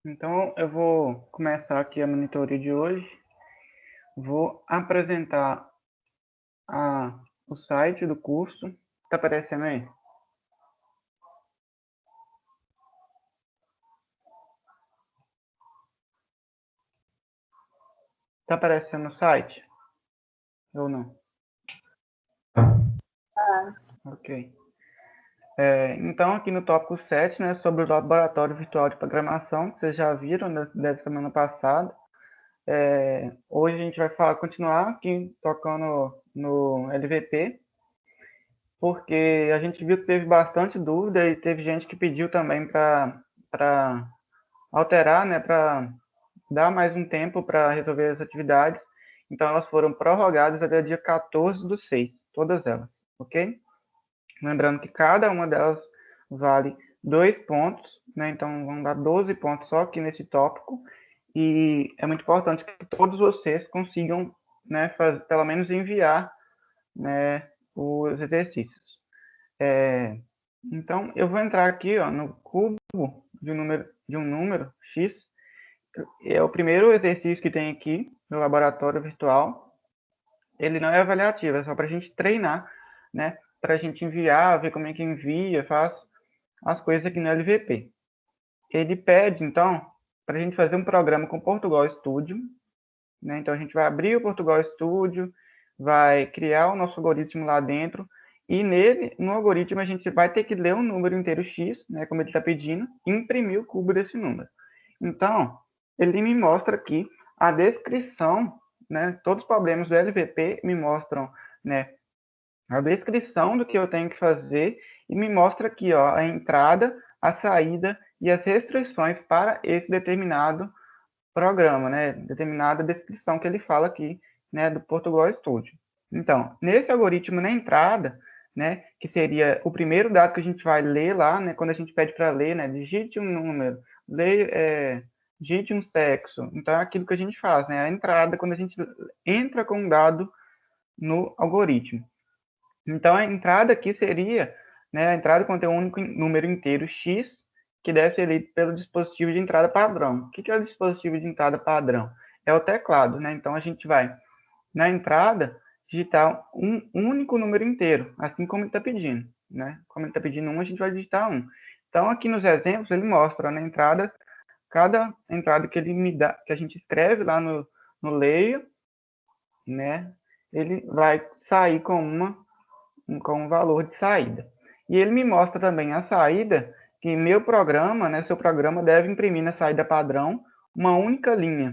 Então, eu vou começar aqui a monitoria de hoje. Vou apresentar o site do curso. Está aparecendo aí? Está aparecendo o site? Ou não? Ok. Então, aqui no tópico 7, né, sobre o laboratório virtual de programação, que vocês já viram da semana passada. Hoje a gente vai continuar aqui tocando no LVP, porque a gente viu que teve bastante dúvida e teve gente que pediu também para alterar, né, para dar mais um tempo para resolver as atividades. Então, elas foram prorrogadas até o dia 14/6, todas elas, ok? Lembrando que cada uma delas vale 2 pontos, né? Então, vão dar 12 pontos só aqui nesse tópico. E é muito importante que todos vocês consigam, né, pelo menos enviar, né, os exercícios. Então, eu vou entrar aqui, ó, no cubo de um número x. É o primeiro exercício que tem aqui no laboratório virtual. Ele não é avaliativo, é só para a gente treinar, né? Para a gente enviar, ver como é que envia, faz as coisas aqui no LVP. Ele pede, então, para a gente fazer um programa com Portugal Studio, né? Então, a gente vai abrir o Portugal Studio, vai criar o nosso algoritmo lá dentro, e no algoritmo, a gente vai ter que ler um número inteiro x, né, como ele está pedindo, e imprimir o cubo desse número. Então, ele me mostra aqui a descrição, né, todos os problemas do LVP me mostram, né, a descrição do que eu tenho que fazer e me mostra aqui, ó, a entrada, a saída e as restrições para esse determinado programa, né, determinada descrição que ele fala aqui, né, do Portugal Studio. Então, nesse algoritmo na entrada, né, que seria o primeiro dado que a gente vai ler lá, né, quando a gente pede para ler, né, digite um número, digite um sexo. Então, é aquilo que a gente faz, né, a entrada, quando a gente entra com um dado no algoritmo. Então, a entrada aqui seria, né, a entrada contém um único número inteiro x, que deve ser lido pelo dispositivo de entrada padrão. O que é o dispositivo de entrada padrão? É o teclado, né? Então, a gente vai, na entrada, digitar um único número inteiro, assim como ele está pedindo, né? Como ele está pedindo 1, a gente vai digitar 1. Então, aqui nos exemplos, ele mostra na entrada, cada entrada que ele me dá, que a gente escreve lá no layer, né? Ele vai sair com um valor de saída. E ele me mostra também a saída, que meu programa, né, seu programa deve imprimir na saída padrão uma única linha,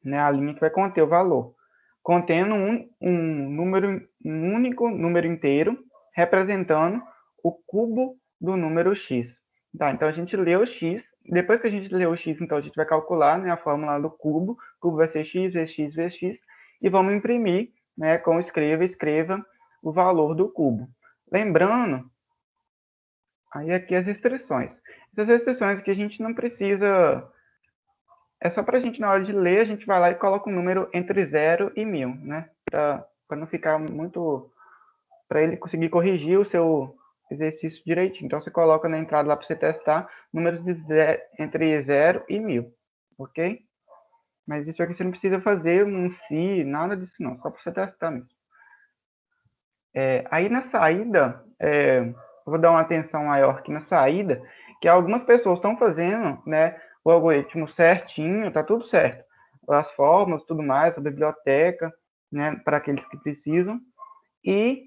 né, a linha que vai conter o valor, contendo um único número inteiro, representando o cubo do número x. Tá, então a gente lê o x, depois que a gente lê o x, então a gente vai calcular, né, a fórmula do cubo, o cubo vai ser x vezes x vezes x, e vamos imprimir, né, com escreva o valor do cubo. Lembrando, aí aqui as restrições. Essas restrições que a gente não precisa, é só para a gente, na hora de ler, a gente vai lá e coloca um número entre 0 e 1000, né? Para não ficar muito, para ele conseguir corrigir o seu exercício direitinho. Então, você coloca na entrada lá para você testar números entre 0 e 1000, ok? Mas isso aqui você não precisa fazer um se, nada disso não, só para você testar mesmo. Aí na saída, eu vou dar uma atenção maior aqui na saída, que algumas pessoas estão fazendo, né, o algoritmo certinho, tá tudo certo. As fórmulas, tudo mais, a biblioteca, né, para aqueles que precisam. E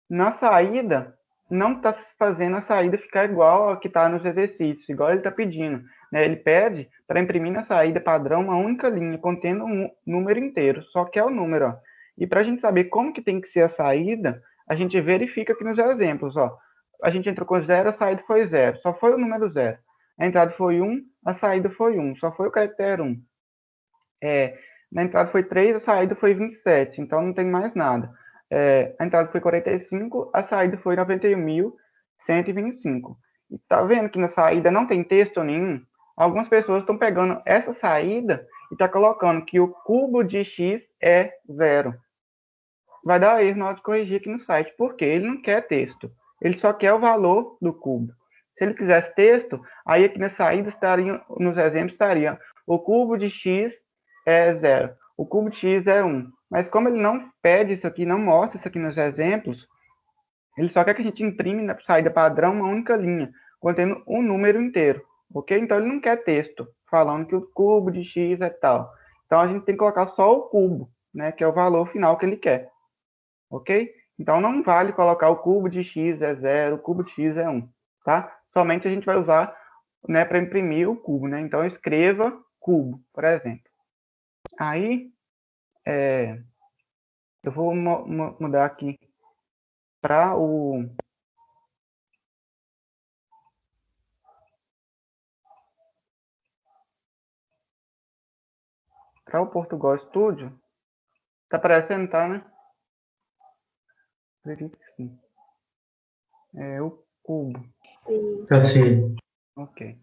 na saída, não está fazendo a saída ficar igual a que está nos exercícios, igual ele está pedindo. Né? Ele pede para imprimir na saída padrão uma única linha, contendo um número inteiro, só que é o número. Ó. E para a gente saber como que tem que ser a saída, a gente verifica aqui nos exemplos. Ó. A gente entrou com 0, a saída foi 0, só foi o número 0. A entrada foi 1, a saída foi 1, só foi o caractere 1. Na entrada foi 3, a saída foi 27, então não tem mais nada. A entrada foi 45, a saída foi 91.125. E tá vendo que na saída não tem texto nenhum? Algumas pessoas estão pegando essa saída e tá colocando que o cubo de x é 0. Vai dar erro na hora de corrigir aqui no site, porque ele não quer texto. Ele só quer o valor do cubo. Se ele quisesse texto, aí aqui na saída estaria, nos exemplos estaria o cubo de x é 0, o cubo de x é 1. Mas como ele não pede isso aqui, não mostra isso aqui nos exemplos, ele só quer que a gente imprime na saída padrão uma única linha, contendo um número inteiro, ok? Então ele não quer texto falando que o cubo de x é tal. Então a gente tem que colocar só o cubo, né, que é o valor final que ele quer, ok? Então não vale colocar o cubo de x é 0, o cubo de x é 1, tá? Somente a gente vai usar, né, para imprimir o cubo, né? Então escreva cubo, por exemplo. Aí eu vou mudar aqui para o Portugal Studio. Tá aparecendo, tá, né? Acredito que sim. É o cubo. Sim. Ok.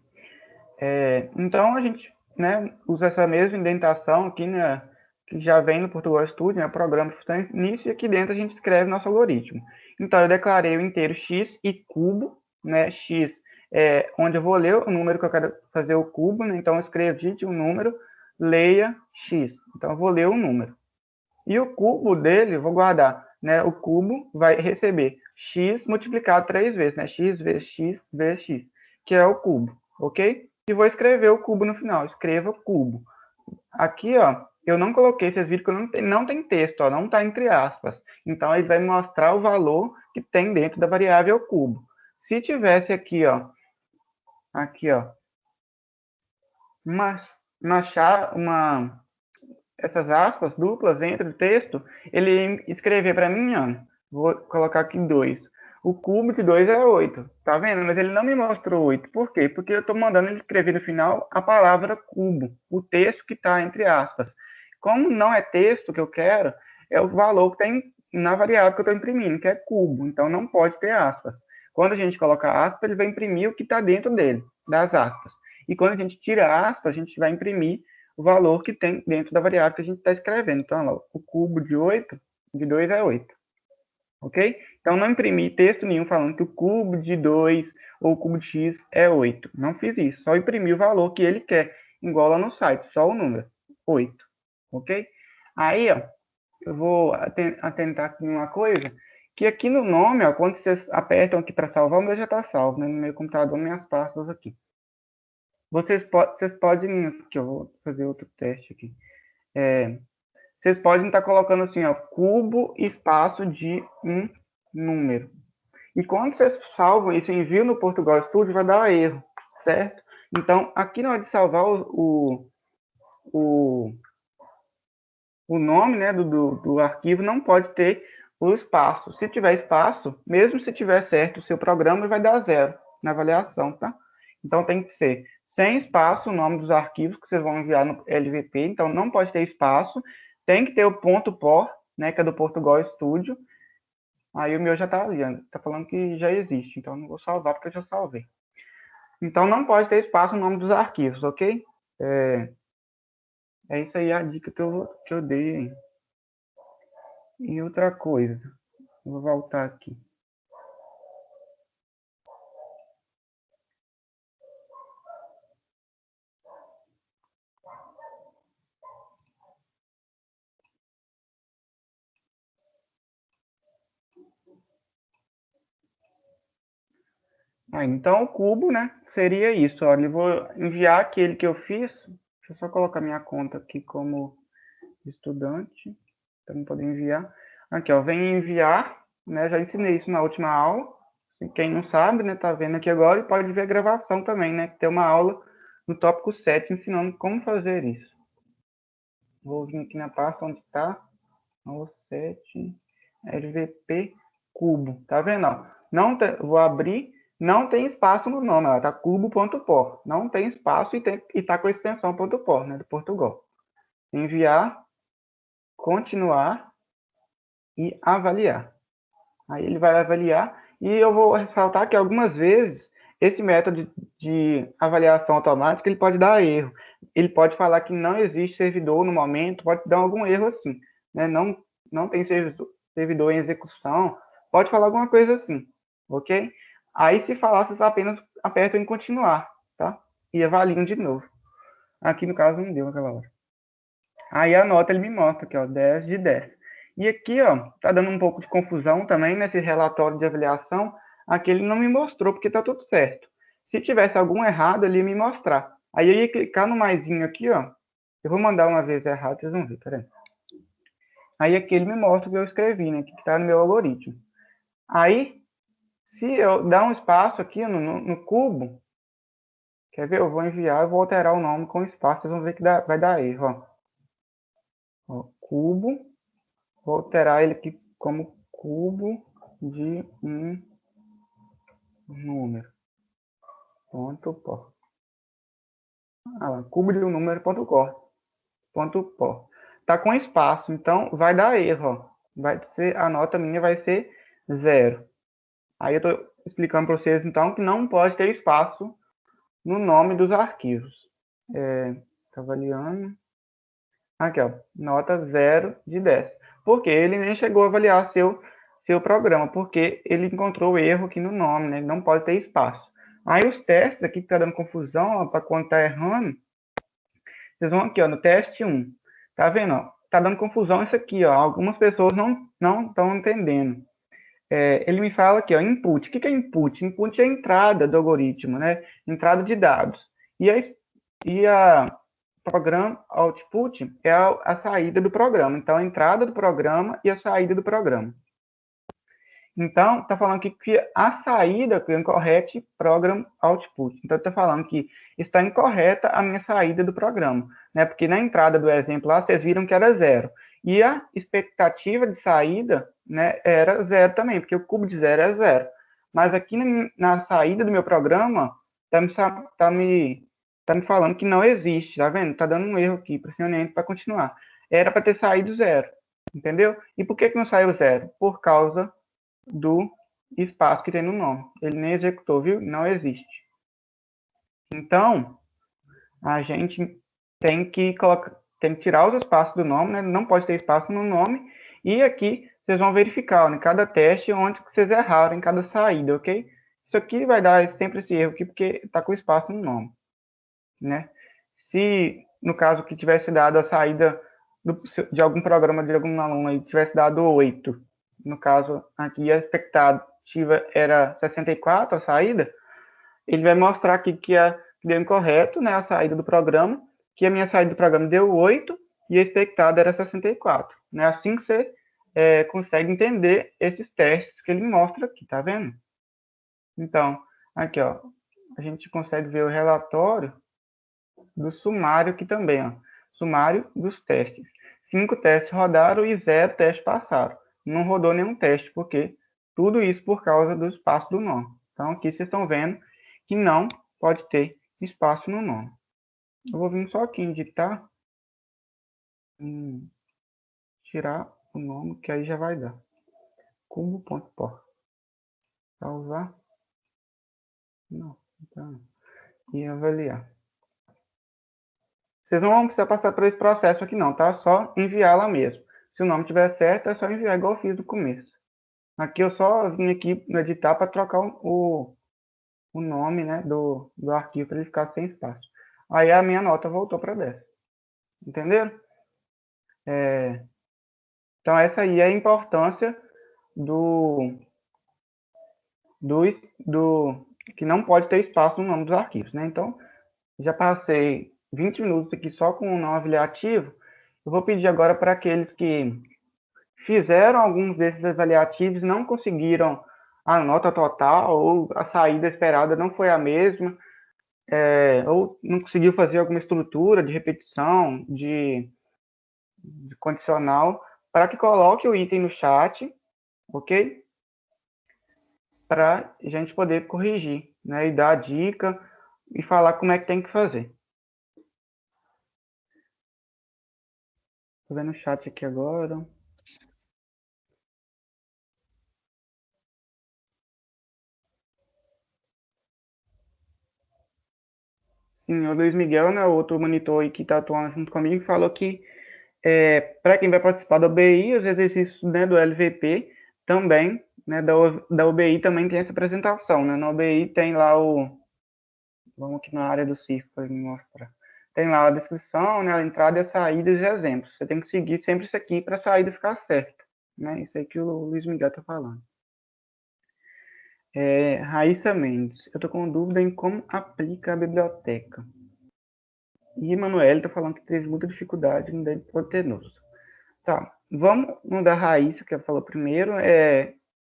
Então a gente, né, usa essa mesma indentação aqui, né, que já vem no Portugal Studio, né, o programa funciona nisso, e aqui dentro a gente escreve nosso algoritmo. Então eu declarei o inteiro x e cubo, né, x é onde eu vou ler o número que eu quero fazer o cubo, né, então eu escrevo digite um número, leia x. Então eu vou ler o número. E o cubo dele, eu vou guardar, né, o cubo vai receber x multiplicado 3 vezes, né, x vezes x vezes x, que é o cubo, ok? E vou escrever o cubo no final, escreva cubo. Aqui, ó, eu não coloquei, vocês viram que não tem texto, ó, não está entre aspas. Então, ele vai mostrar o valor que tem dentro da variável cubo. Se tivesse aqui, ó, essas aspas duplas entre o texto, ele ia escrever para mim, ó, vou colocar aqui 2. O cubo de 2 é 8, tá vendo? Mas ele não me mostrou 8. Por quê? Porque eu estou mandando ele escrever no final a palavra cubo, o texto que está entre aspas. Como não é texto que eu quero, é o valor que tem na variável que eu estou imprimindo, que é cubo. Então não pode ter aspas. Quando a gente coloca aspas, ele vai imprimir o que está dentro dele, das aspas. E quando a gente tira aspas, a gente vai imprimir o valor que tem dentro da variável que a gente está escrevendo. Então, ó, o cubo de 8, de 2 é 8. Ok? Então, não imprimi texto nenhum falando que o cubo de 2 ou o cubo de x é 8. Não fiz isso. Só imprimi o valor que ele quer, igual lá no site, só o número, 8. Ok? Aí, ó, eu vou atentar aqui uma coisa, que aqui no nome, ó, quando vocês apertam aqui para salvar, o meu já está salvo, né, no meu computador, minhas pastas aqui. Vocês podem, que eu vou fazer outro teste aqui. Vocês podem estar colocando assim, ó, cubo espaço de um número. E quando vocês salvam isso e enviam no Portugal Studio, vai dar erro, certo? Então, aqui na hora de salvar o, o nome, né, do arquivo, não pode ter o espaço. Se tiver espaço, mesmo se tiver certo o seu programa, vai dar 0 na avaliação, tá? Então, tem que ser sem espaço o nome dos arquivos que vocês vão enviar no LVP. Então, não pode ter espaço. Tem que ter o ponto .por, né, que é do Portugal Studio. Aí o meu já está ali, está falando que já existe. Então, não vou salvar porque eu já salvei. Então, não pode ter espaço o nome dos arquivos, ok? É isso aí a dica que eu dei. E outra coisa, vou voltar aqui. Então, o cubo, né, seria isso. Olha, eu vou enviar aquele que eu fiz. Deixa eu só colocar minha conta aqui como estudante, para não poder enviar. Aqui, ó, vem enviar, né, já ensinei isso na última aula. Quem não sabe, né, tá vendo aqui agora e pode ver a gravação também, né, que tem uma aula no tópico 7 ensinando como fazer isso. Vou vir aqui na pasta onde está, aula 7, LVP cubo, tá vendo? Ó? Não tem, vou abrir, não tem espaço no nome, ó, tá cubo.por, não tem espaço e tá com a extensão .por, né, do Portugal. Enviar, continuar e avaliar. Aí ele vai avaliar e eu vou ressaltar que algumas vezes esse método de avaliação automática ele pode dar erro. Ele pode falar que não existe servidor no momento, pode dar algum erro assim, né? Não tem servidor em execução, pode falar alguma coisa assim, ok? Aí se falar, vocês apenas apertam em continuar, tá? E avaliam de novo. Aqui, no caso, não deu aquela hora. Aí a nota ele me mostra aqui, ó, 10 de 10. E aqui, ó, tá dando um pouco de confusão também nesse relatório de avaliação. Aqui ele não me mostrou porque tá tudo certo. Se tivesse algum errado, ele ia me mostrar. Aí eu ia clicar no maisinho aqui, ó. Eu vou mandar uma vez errado, vocês vão ver, peraí. Aí aqui ele me mostra o que eu escrevi, né? Que tá no meu algoritmo. Aí, se eu dar um espaço aqui no cubo, quer ver? Eu vou enviar, eu vou alterar o nome com espaço, vocês vão ver que vai dar erro, ó. Ó, cubo, vou alterar ele aqui como cubo de um número. Ponto pó. Cubo de um número, ponto pó. Ponto pó. Tá com espaço, então vai dar erro, ó. Vai ser, a nota minha vai ser 0. Aí eu tô explicando para vocês, então, que não pode ter espaço no nome dos arquivos. Tá avaliando. Aqui, ó, nota 0 de 10. Porque ele nem chegou a avaliar seu programa, porque ele encontrou erro aqui no nome, né? Ele não pode ter espaço. Aí os testes aqui que tá dando confusão, para quando tá errando, vocês vão aqui, ó, no teste 1. Tá vendo, ó? Tá dando confusão isso aqui, ó. Algumas pessoas não estão entendendo. Ele me fala aqui, ó, input. O que é input? Input é a entrada do algoritmo, né? Entrada de dados. E a programa output é a saída do programa. Então, a entrada do programa e a saída do programa. Então, está falando aqui que a saída é incorrect program output. Então, está falando que está incorreta a minha saída do programa, né? Porque na entrada do exemplo lá, vocês viram que era 0. E a expectativa de saída, né, era 0 também, porque o cubo de 0 é 0. Mas aqui na saída do meu programa, está me falando que não existe, tá vendo? Está dando um erro aqui, pressionei para continuar. Era para ter saído 0, entendeu? E por que não saiu 0? Por causa do espaço que tem no nome. Ele nem executou, viu? Não existe. Então, a gente tem que tirar os espaços do nome, né? Não pode ter espaço no nome. E aqui vocês vão verificar, né? Cada teste onde vocês erraram em cada saída, ok? Isso aqui vai dar sempre esse erro aqui, porque está com espaço no nome, né? Se, no caso, que tivesse dado a saída de algum programa de algum aluno aí, tivesse dado 8, no caso, aqui a expectativa era 64, a saída, ele vai mostrar aqui que deu incorreto, né, a saída do programa, que a minha saída do programa deu 8 e a expectada era 64. Né? Assim que você consegue entender esses testes que ele mostra aqui, tá vendo? Então, aqui, ó, a gente consegue ver o relatório do sumário aqui também, ó. Sumário dos testes. 5 testes rodaram e 0 testes passaram. Não rodou nenhum teste, porque tudo isso por causa do espaço do nome. Então, aqui vocês estão vendo que não pode ter espaço no nome. Eu vou vir só aqui em editar. Tirar o nome, que aí já vai dar. Cubo.por. Salvar. Não, então. E avaliar. Vocês não vão precisar passar por esse processo aqui não, tá? Só enviar lá mesmo. Se o nome estiver certo, é só enviar igual eu fiz no começo. Aqui eu só vim aqui no editar para trocar o nome, né, do arquivo para ele ficar sem espaço. Aí a minha nota voltou para 10. Entenderam? Então essa aí é a importância que não pode ter espaço no nome dos arquivos, né? Então, já passei 20 minutos aqui só com o não avaliativo. Eu vou pedir agora para aqueles que fizeram alguns desses avaliativos, não conseguiram a nota total, ou a saída esperada não foi a mesma, ou não conseguiu fazer alguma estrutura de repetição, de condicional, para que coloque o item no chat, ok? Para a gente poder corrigir, né? E dar a dica e falar como é que tem que fazer. Estou vendo o chat aqui agora. Sim, o Luiz Miguel, né, outro monitor aí que está atuando junto comigo, falou que para quem vai participar da UBI, os exercícios, né, do LVP também, né, da UBI também tem essa apresentação, né? Na UBI tem lá Vamos aqui na área do círculo para me mostrar. Tem lá a descrição, né, a entrada e a saída de exemplos. Você tem que seguir sempre isso aqui para a saída ficar certa. Né? Isso aí que o Luiz Miguel está falando. Raíssa Mendes, eu estou com dúvida em como aplica a biblioteca. E Emanuele está falando que teve muita dificuldade no dele hipotenusa. Tá, vamos no da Raíssa, que ela falou primeiro,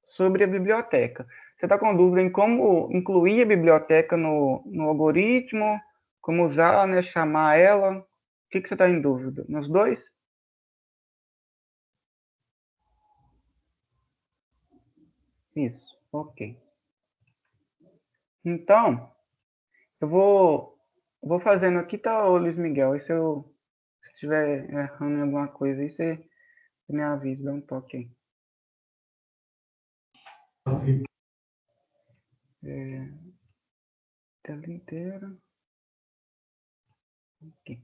sobre a biblioteca. Você está com dúvida em como incluir a biblioteca no algoritmo, como usar, né, chamar ela? O que você está em dúvida? Nos dois? Isso, ok. Então, eu vou fazendo aqui, tá, ô Luiz Miguel? E se estiver errando em alguma coisa aí, você me avisa, dá um toque aí. Ok. Tela inteira. Ok.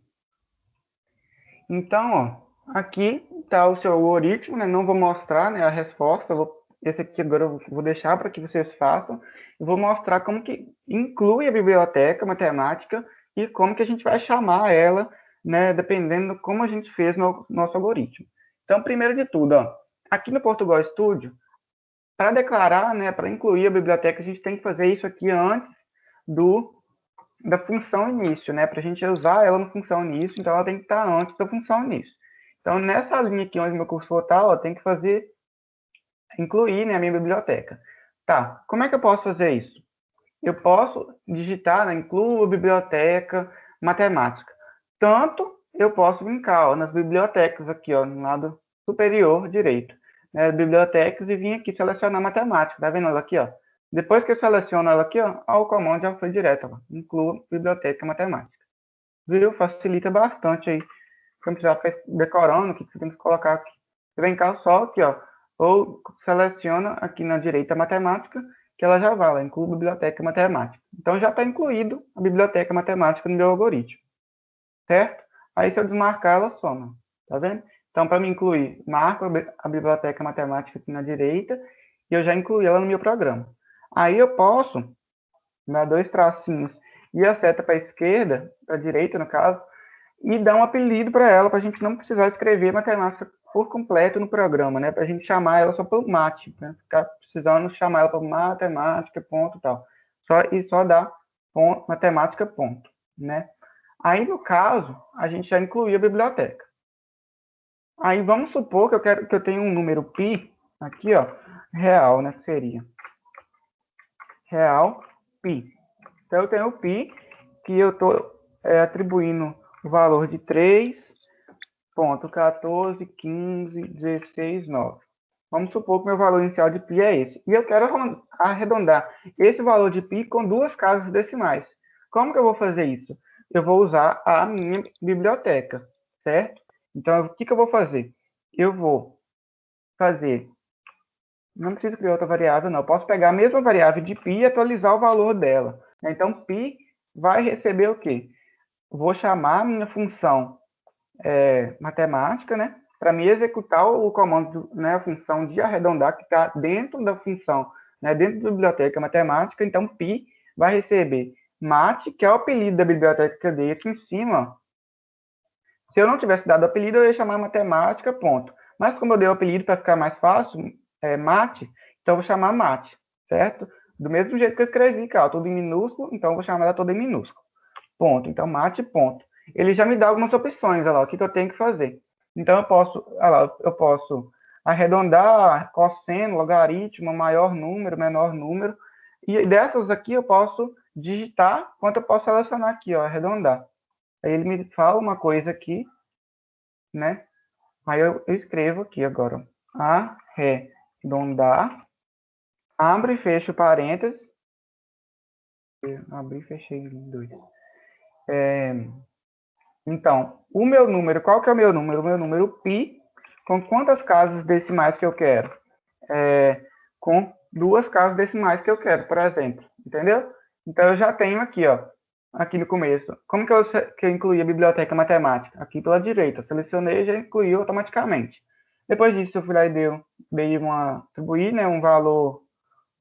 Então, ó, aqui está o seu algoritmo, né? Não vou mostrar, né, a resposta. Esse aqui agora eu vou deixar para que vocês façam. Eu vou mostrar como que inclui a biblioteca matemática e como que a gente vai chamar ela, né, dependendo de como a gente fez no nosso algoritmo. Então, primeiro de tudo, ó, aqui no Portugal Studio, para declarar, né, para incluir a biblioteca, a gente tem que fazer isso aqui antes da função início, né? Para a gente usar ela no função início, então ela tem que estar antes da função início. Então, nessa linha aqui onde meu cursor está, ó, tem que incluir, né, a minha biblioteca. Tá, como é que eu posso fazer isso? Eu posso digitar, né, incluo biblioteca matemática. Tanto eu posso brincar, ó, nas bibliotecas aqui, ó, no lado superior direito, né, bibliotecas, e vim aqui selecionar matemática. Tá vendo ela aqui, ó? Depois que eu seleciono ela aqui, ó, o comando já foi direto, ó, incluo biblioteca matemática. Viu? Facilita bastante aí. Você não precisa ficar decorando o que você tem que colocar aqui. Você vem cá só aqui, ó, ou seleciona aqui na direita matemática, que ela já vai, ela inclui biblioteca matemática. Então já está incluído a biblioteca matemática no meu algoritmo, certo? Aí se eu desmarcar, ela soma, tá vendo? Então para me incluir, marco a biblioteca matemática aqui na direita e eu já incluí ela no meu programa. Aí eu posso dar dois tracinhos e a seta para a esquerda, para a direita no caso, e dar um apelido para ela, para a gente não precisar escrever matemática por completo no programa, né? Para a gente chamar ela só pelo mate, né? Ficar precisando chamar ela para matemática, ponto, tal. Só dar ponto, matemática, ponto, né? Aí, no caso, a gente já incluiu a biblioteca. Aí, vamos supor que eu tenho um número π, aqui, ó, real, né? Que seria real π. Então, eu tenho o π, que eu estou atribuindo o valor de 3,141516,9. Vamos supor que meu valor inicial de π é esse. E eu quero arredondar esse valor de π com duas casas decimais. Como que eu vou fazer isso? Eu vou usar a minha biblioteca, certo? Então, o que eu vou fazer? Eu vou fazer... Não preciso criar outra variável, não. Eu posso pegar a mesma variável de π e atualizar o valor dela. Então, π vai receber o quê? Vou chamar a minha função matemática, né? Para me executar o comando, né, a função de arredondar, que está dentro da função, né, dentro da biblioteca matemática. Então, π vai receber mate, que é o apelido da biblioteca que eu dei aqui em cima. Se eu não tivesse dado o apelido, eu ia chamar matemática, ponto. Mas como eu dei o apelido para ficar mais fácil, mate, então eu vou chamar mate, certo? Do mesmo jeito que eu escrevi, cara, tudo em minúsculo, então eu vou chamar ela toda em minúsculo. Ponto. Então, mate, ponto. Ele já me dá algumas opções, olha lá, o que eu tenho que fazer. Então, eu posso arredondar, cosseno, logaritmo, maior número, menor número. E dessas aqui eu posso digitar, quanto eu posso selecionar aqui, ó, arredondar. Aí ele me fala uma coisa aqui, né? Aí eu escrevo aqui agora, arredondar, abre e fecha o parênteses. Abri e fechei em dois. Então, o meu número, qual que é o meu número? O meu número π, com quantas casas decimais que eu quero? Com duas casas decimais que eu quero, por exemplo. Entendeu? Então, eu já tenho aqui, ó, aqui no começo. Como que eu incluí a biblioteca matemática? Aqui pela direita. Selecionei e já incluí automaticamente. Depois disso, eu fui lá e atribuí, né, um valor,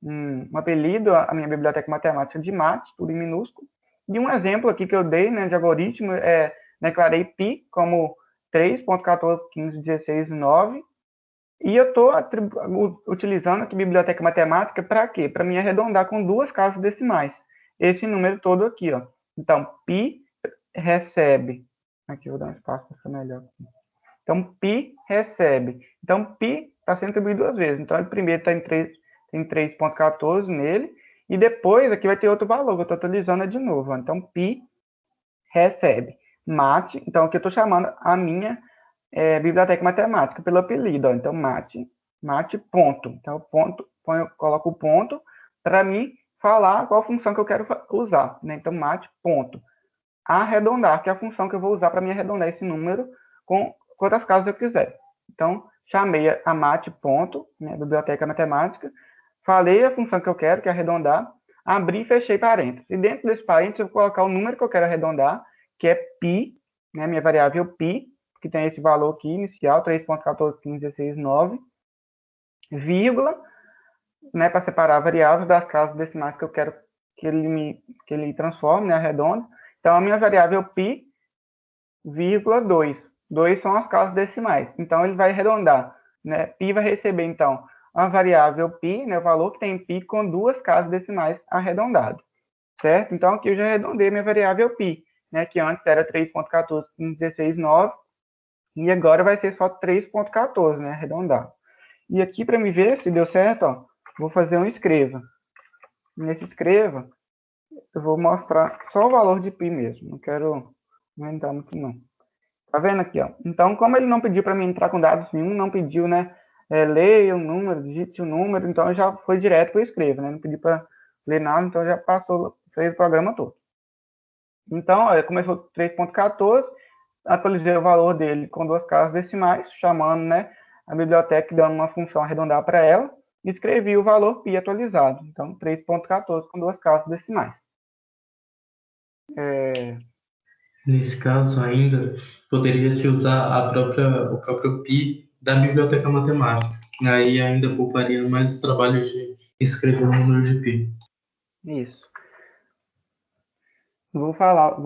um apelido à minha biblioteca matemática de mate, tudo em minúsculo. E um exemplo aqui que eu dei, né, de algoritmo, declarei π como 3.141516,9, e eu estou utilizando aqui biblioteca matemática para quê? Para me arredondar com duas casas decimais. Esse número todo aqui, ó. Então, π recebe... Aqui, eu vou dar um espaço para ficar melhor. Então, π recebe. Então, π está sendo atribuído duas vezes. Então, ele primeiro está em 3.14 nele, e depois aqui vai ter outro valor, que eu estou atualizando de novo. Ó. Então, π recebe. Mate, então aqui eu estou chamando a minha biblioteca matemática pelo apelido. Ó. Então, mate ponto. Então, coloco o ponto para mim falar qual função que eu quero usar. Né? Então, mate ponto. Arredondar, que é a função que eu vou usar para me arredondar esse número com quantas casas eu quiser. Então, chamei a mate ponto, né, biblioteca matemática, falei a função que eu quero, que é arredondar, abri e fechei parênteses. E dentro desse parênteses eu vou colocar o número que eu quero arredondar, que é π, né, minha variável π, que tem esse valor aqui inicial, 3.141516,9, vírgula, né, para separar a variável das casas decimais que eu quero que ele transforme, né, arredonde. Então, a minha variável π, vírgula 2. 2 são as casas decimais. Então, ele vai arredondar. Né? Π vai receber, então, a variável π, né, o valor que tem π, com duas casas decimais arredondado. Certo? Então, aqui eu já arredondei minha variável π, né, que antes era 3.1416,9, e agora vai ser só 3.14, né, arredondado. E aqui, para me ver se deu certo, ó, vou fazer um escreva. Nesse escreva, eu vou mostrar só o valor de π mesmo. Não quero aumentar muito, não. Tá vendo aqui, ó? Então, como ele não pediu para mim entrar com dados nenhum, não pediu, né? Leia o número, digite o número, então já foi direto para o escreva, né? Não pediu para ler nada, então já passou, fez o programa todo. Então, ó, começou 3.14, atualizei o valor dele com duas casas decimais, chamando, né, a biblioteca, dando uma função arredondar para ela, e escrevi o valor π atualizado. Então, 3.14 com duas casas decimais. Nesse caso, ainda poderia-se usar o próprio π da biblioteca matemática. Aí ainda pouparia mais o trabalho de escrever o número de π. Isso. Vou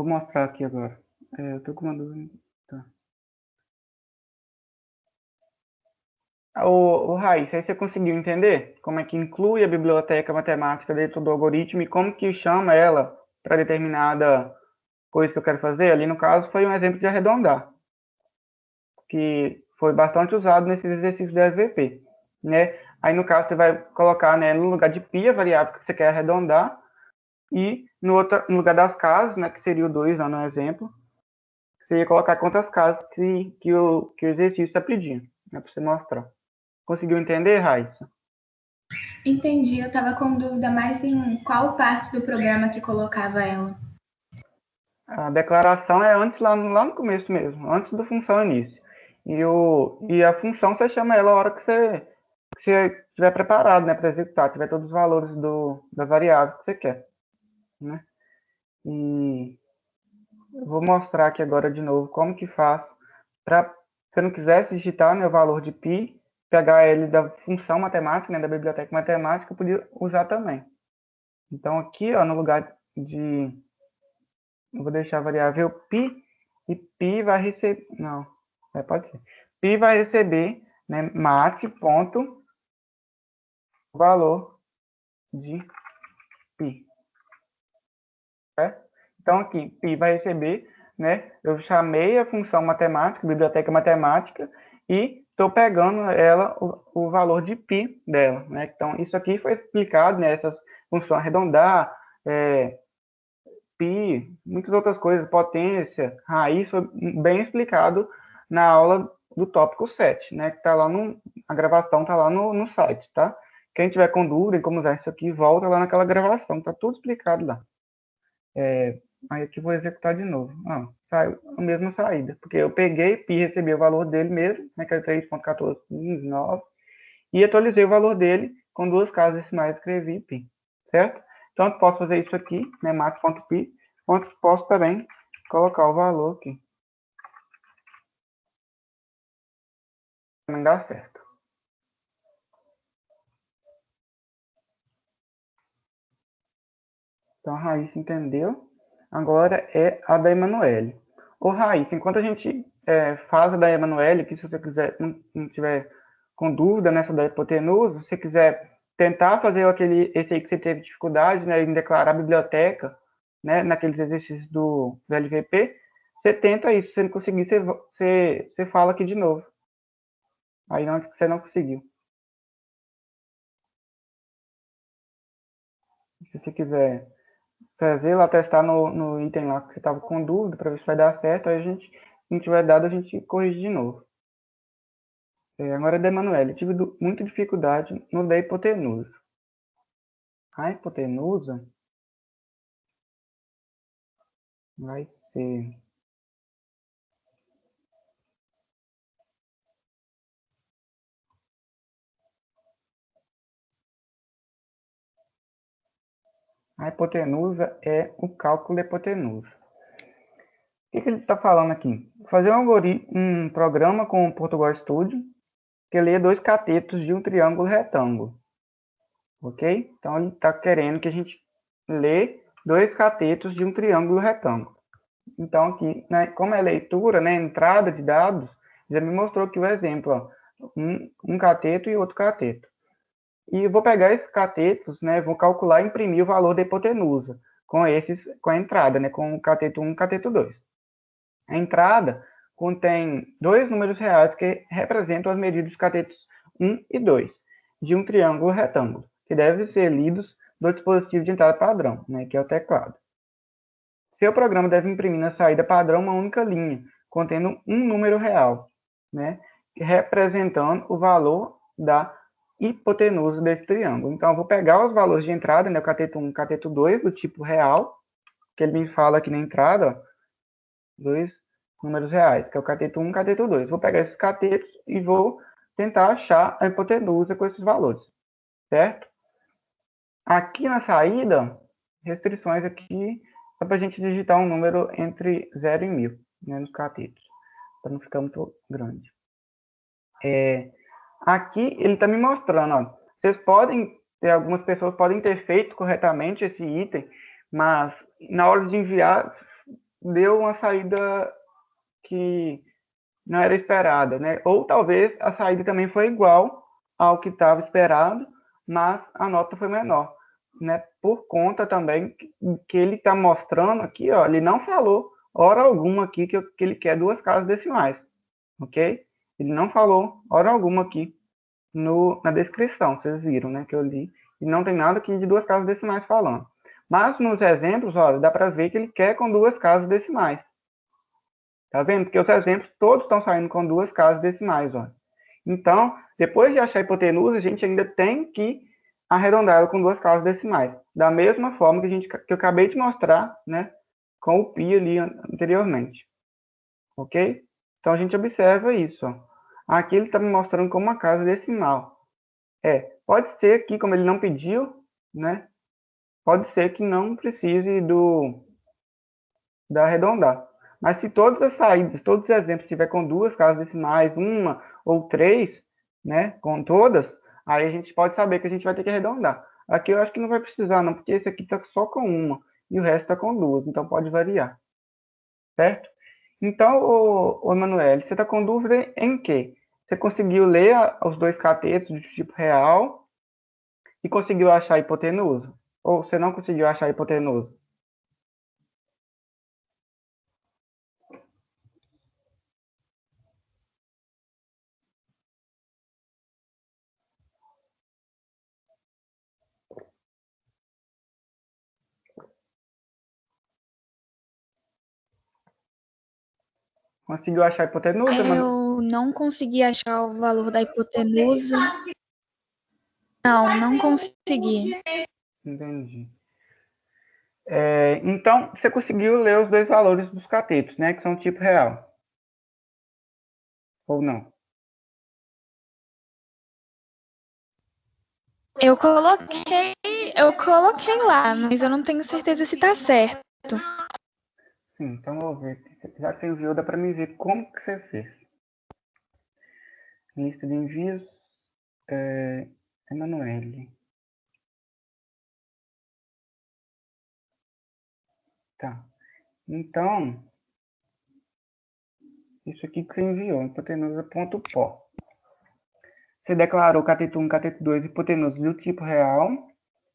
mostrar aqui agora. Eu tô com uma dúvida. Tá. O Raíssa, aí você conseguiu entender como é que inclui a biblioteca matemática dentro do algoritmo e como que chama ela para determinada coisa que eu quero fazer? Ali, no caso, foi um exemplo de arredondar, que foi bastante usado nesses exercícios de EVP, né? Aí, no caso, você vai colocar, né, no lugar de π, a variável que você quer arredondar, e no lugar das casas, né, que seria o 2, dando um exemplo, você ia colocar quantas casas que o exercício está pedindo, né, para você mostrar. Conseguiu entender, Raíssa? Entendi, eu estava com dúvida mais em qual parte do programa que colocava ela. A declaração é antes, lá no começo mesmo, antes da função início. E a função você chama ela a hora que você estiver preparado, né, para executar, tiver todos os valores da variável que você quer, né? E eu vou mostrar aqui agora de novo como que faz para, se você não quisesse digitar, né, o valor de π, pegar ele da função matemática, né, da biblioteca matemática, podia usar também. Então aqui, ó, no lugar de... Eu vou deixar a variável π, e π vai receber... Não, pode ser. π vai receber, né, mate ponto valor de π. Certo? Então aqui, π vai receber, né, eu chamei a função matemática, biblioteca matemática, e estou pegando ela, o valor de π dela, né? Então isso aqui foi explicado, né, essas funções arredondar, π, muitas outras coisas, potência, raiz, foi bem explicado na aula do tópico 7, né, que está lá a gravação está lá no site, tá? Quem tiver com dúvida em como usar isso aqui, volta lá naquela gravação, tá tudo explicado lá. Aí aqui vou executar de novo. Saiu a mesma saída, porque eu peguei π, recebi o valor dele mesmo, né, que é 3.1415,9, e atualizei o valor dele com duas casas decimais, escrevi π, certo? Então, eu posso fazer isso aqui, né, math.py, quanto posso também colocar o valor aqui. Também dá certo. Então, a Raíssa entendeu. agora é a da Emanuele. Ô, Raíssa, enquanto a gente faz a da Emanuele, que se você quiser, não tiver com dúvida nessa da hipotenusa, se você quiser tentar fazer esse aí que você teve dificuldade, né, em declarar a biblioteca, né, naqueles exercícios do LVP, você tenta isso. Se você não conseguir, você fala aqui de novo. Aí não, você não conseguiu. Se você quiser fazer lá, testar no item lá que você estava com dúvida, para ver se vai dar certo, aí se não tiver dado, a gente corrige de novo. Agora é da Emanuele. Tive muita dificuldade no da hipotenusa. A hipotenusa vai ser... A hipotenusa é o cálculo da hipotenusa. O que ele está falando aqui? Fazer um programa com o Portugal Studio que lê 2 catetos de um triângulo retângulo. Ok? Então, ele está querendo que a gente lê 2 catetos de um triângulo retângulo. Então, aqui, né, como é leitura, né, entrada de dados, já me mostrou aqui o exemplo, ó, um cateto e outro cateto. E eu vou pegar esses catetos, né, vou calcular e imprimir o valor da hipotenusa com a entrada, né, com o cateto 1 e o cateto 2. A entrada contém 2 números reais que representam as medidas dos catetos 1 e 2 de um triângulo retângulo, que devem ser lidos do dispositivo de entrada padrão, né, que é o teclado. Seu programa deve imprimir na saída padrão uma única linha, contendo um número real, né, representando o valor da hipotenusa desse triângulo. Então, eu vou pegar os valores de entrada, né, o cateto 1 e o cateto 2, do tipo real, que ele me fala aqui na entrada, ó, 2 números reais, que é o cateto 1 e o cateto 2. Vou pegar esses catetos e vou tentar achar a hipotenusa com esses valores, certo? Aqui na saída, restrições aqui, só para a gente digitar um número entre 0 e 1000, né, nos catetos, para não ficar muito grande. Aqui ele está me mostrando, ó, algumas pessoas podem ter feito corretamente esse item, mas na hora de enviar, deu uma saída que não era esperada, né? Ou talvez a saída também foi igual ao que estava esperado, mas a nota foi menor, né? Por conta também que ele está mostrando aqui, ó, ele não falou hora alguma aqui que ele quer 2 casas decimais, ok? Ele não falou hora alguma aqui na descrição, vocês viram, né? Que eu li e não tem nada aqui de 2 casas decimais falando. Mas nos exemplos, olha, dá para ver que ele quer com 2 casas decimais. Tá vendo? Porque os exemplos todos estão saindo com 2 casas decimais, ó. Então, depois de achar a hipotenusa, a gente ainda tem que arredondar ela com 2 casas decimais. Da mesma forma que eu acabei de mostrar, né? Com o pi ali anteriormente. Ok? Então, a gente observa isso, ó. Aqui ele está me mostrando como uma casa decimal. Pode ser que, como ele não pediu, né? Pode ser que não precise da arredondar. Mas se todas as saídas, todos os exemplos tiver com 2 casas decimais, uma ou 3, né, com todas, aí a gente pode saber que a gente vai ter que arredondar. Aqui eu acho que não vai precisar não, porque esse aqui está só com uma e o resto está com 2, então pode variar, certo? Então, ô Emanuele, você está com dúvida em quê? Você conseguiu ler os 2 catetos do tipo real e conseguiu achar a hipotenusa? Ou você não conseguiu achar a hipotenusa? Conseguiu achar a hipotenusa, Emanuele? Eu não consegui achar o valor da hipotenusa. Não consegui. Entendi. Então, você conseguiu ler os 2 valores dos catetos, né? Que são tipo real. Ou não? Eu coloquei lá, mas eu não tenho certeza se tá certo. Sim, então eu vou ver. Já que você enviou, dá para me ver como que você fez. Lista de envios, Emanuele. Tá. Então, isso aqui que você enviou, hipotenusa.pó. Você declarou cateto 1, cateto 2, hipotenusa do tipo real,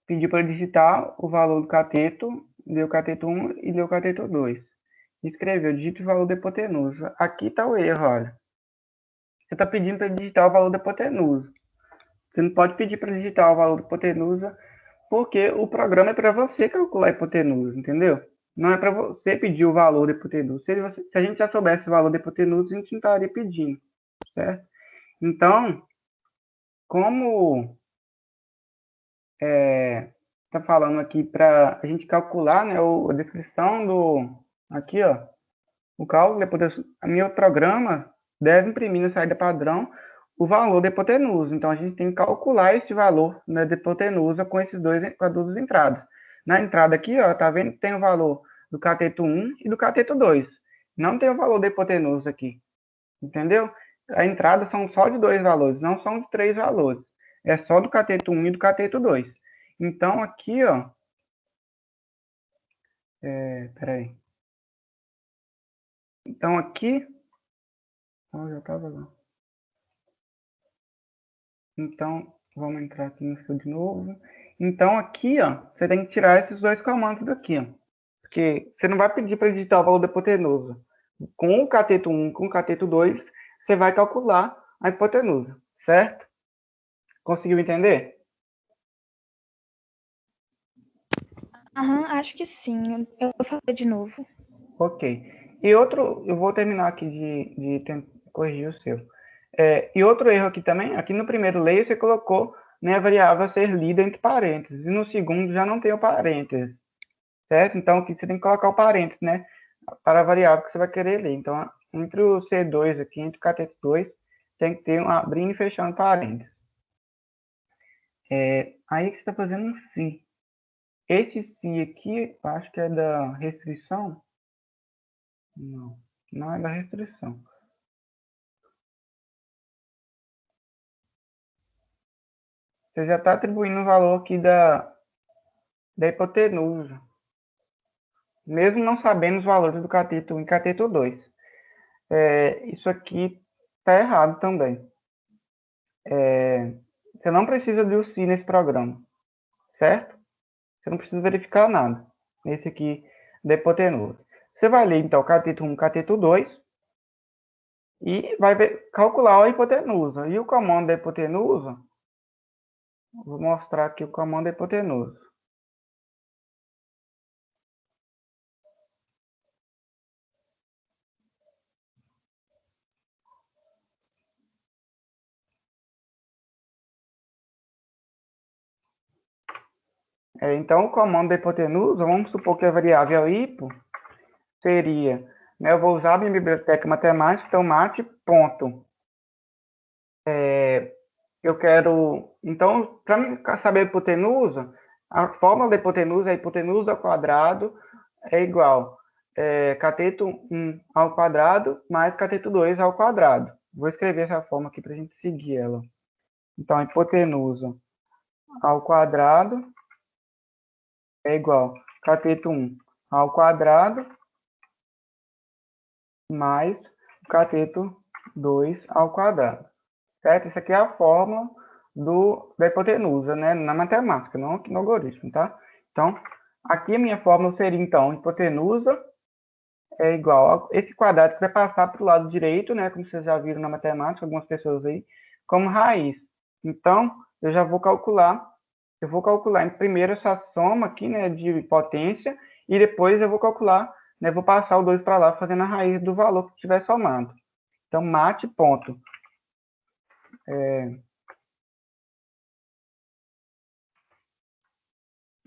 pediu para digitar o valor do cateto, deu cateto 1 e deu cateto 2. Escreveu, digita o valor da hipotenusa. Aqui está o erro, olha. Você está pedindo para digitar o valor da hipotenusa. Você não pode pedir para digitar o valor da hipotenusa, porque o programa é para você calcular a hipotenusa, entendeu? Não é para você pedir o valor da hipotenusa. Se a gente já soubesse o valor da hipotenusa, a gente não estaria pedindo, certo? Então, como está falando aqui para a gente calcular, né, a descrição do... Aqui, ó, o cálculo da hipotenusa, o meu programa deve imprimir na saída padrão o valor da hipotenusa. Então, a gente tem que calcular esse valor, né, da hipotenusa com com as duas entradas. Na entrada aqui, ó, tá vendo que tem o valor do cateto 1 e do cateto 2. Não tem o valor da hipotenusa aqui. Entendeu? A entrada são só de 2 valores, não são de 3 valores. É só do cateto 1 e do cateto 2. Então, aqui, ó... peraí. Então, aqui... já estava lá. Então, vamos entrar aqui no estudo de novo. Então, aqui, ó, você tem que tirar esses dois comandos daqui, ó. Porque você não vai pedir para digitar o valor da hipotenusa. Com o cateto 1, com o cateto 2, você vai calcular a hipotenusa, certo? Conseguiu entender? Acho que sim. Eu vou fazer de novo. Ok. E outro, eu vou terminar aqui de corrigir o seu. E outro erro aqui também, aqui no primeiro layer você colocou, né, a variável a ser lida entre parênteses, e no segundo já não tem o parênteses, certo? Então aqui você tem que colocar o parênteses, né, para a variável que você vai querer ler. Então, entre o C2 aqui, entre o cateto 2, tem que ter um abrindo e fechando parênteses. Aí que você está fazendo um se. Esse se aqui, eu acho que é da restrição. Não, não é da restrição. Você já está atribuindo o valor aqui da hipotenusa, mesmo não sabendo os valores do cateto 1 e cateto 2. Isso aqui está errado também. Você não precisa de se nesse programa, certo? Você não precisa verificar nada nesse aqui da hipotenusa. Você vai ler, então, cateto 1 e cateto 2 e vai calcular a hipotenusa. E o comando da hipotenusa, vou mostrar aqui o comando da hipotenusa. Então, o comando da hipotenusa, vamos supor que a variável hipo seria, né, eu vou usar a minha biblioteca matemática, então mate, ponto. Eu quero, então, para saber a hipotenusa, a fórmula da hipotenusa é hipotenusa ao quadrado é igual cateto 1 ao quadrado mais cateto 2 ao quadrado. Vou escrever essa fórmula aqui para a gente seguir ela. Então, hipotenusa ao quadrado é igual cateto 1 ao quadrado mais cateto 2 ao quadrado. Certo? Isso aqui é a fórmula da hipotenusa, né? Na matemática, não aqui no algoritmo, tá? Então, aqui a minha fórmula seria, então, hipotenusa é igual a esse quadrado que vai passar para o lado direito, né? Como vocês já viram na matemática, algumas pessoas aí, como raiz. Então, eu já vou calcular, primeiro essa soma aqui, né, de potência, e depois eu vou calcular, né, vou passar o 2 para lá, fazendo a raiz do valor que estiver somado. Então, mate, ponto.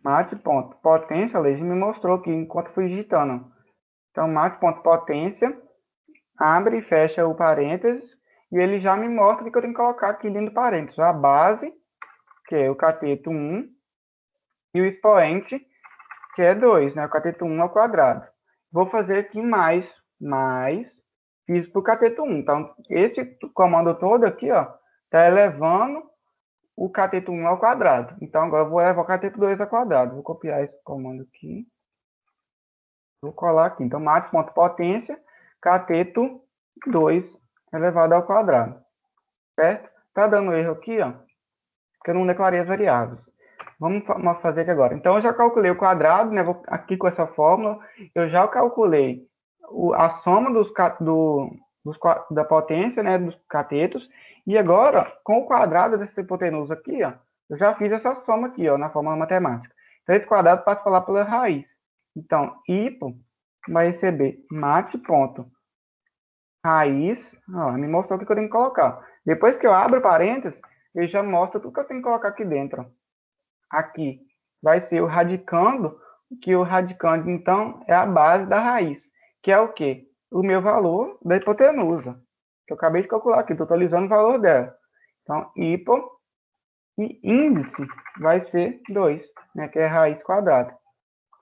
Mate, ponto. Potência, a Leide me mostrou aqui enquanto fui digitando. Então, mate, ponto, potência, abre e fecha o parênteses, e ele já me mostra o que eu tenho que colocar aqui dentro do parênteses. A base, que é o cateto 1, e o expoente, que é 2, né? O cateto 1 ao quadrado. Vou fazer aqui mais, fiz para o cateto 1. Então, esse comando todo aqui, ó, está elevando o cateto 1 ao quadrado. Então, agora eu vou levar o cateto 2 ao quadrado. Vou copiar esse comando aqui. Vou colar aqui. Então, max.potência, cateto 2 elevado ao quadrado. Certo? Tá dando erro aqui, ó, porque eu não declarei as variáveis. Vamos fazer aqui agora. Então, eu já calculei o quadrado, né? Vou aqui com essa fórmula. Eu já calculei a soma da potência, né? Dos catetos. E agora, com o quadrado dessa hipotenusa aqui, ó, eu já fiz essa soma aqui, ó, na fórmula matemática. Então, esse quadrado passa para lá pela raiz. Então, hipo vai receber mat.raiz. Ó, me mostrou o que eu tenho que colocar. Depois que eu abro parênteses, ele já mostra tudo que eu tenho que colocar aqui dentro. Aqui vai ser o radicando, que o radicando, então, é a base da raiz, que é o quê? O meu valor da hipotenusa, que eu acabei de calcular aqui, estou atualizando o valor dela. Então, hipo e índice vai ser 2, né, que é raiz quadrada,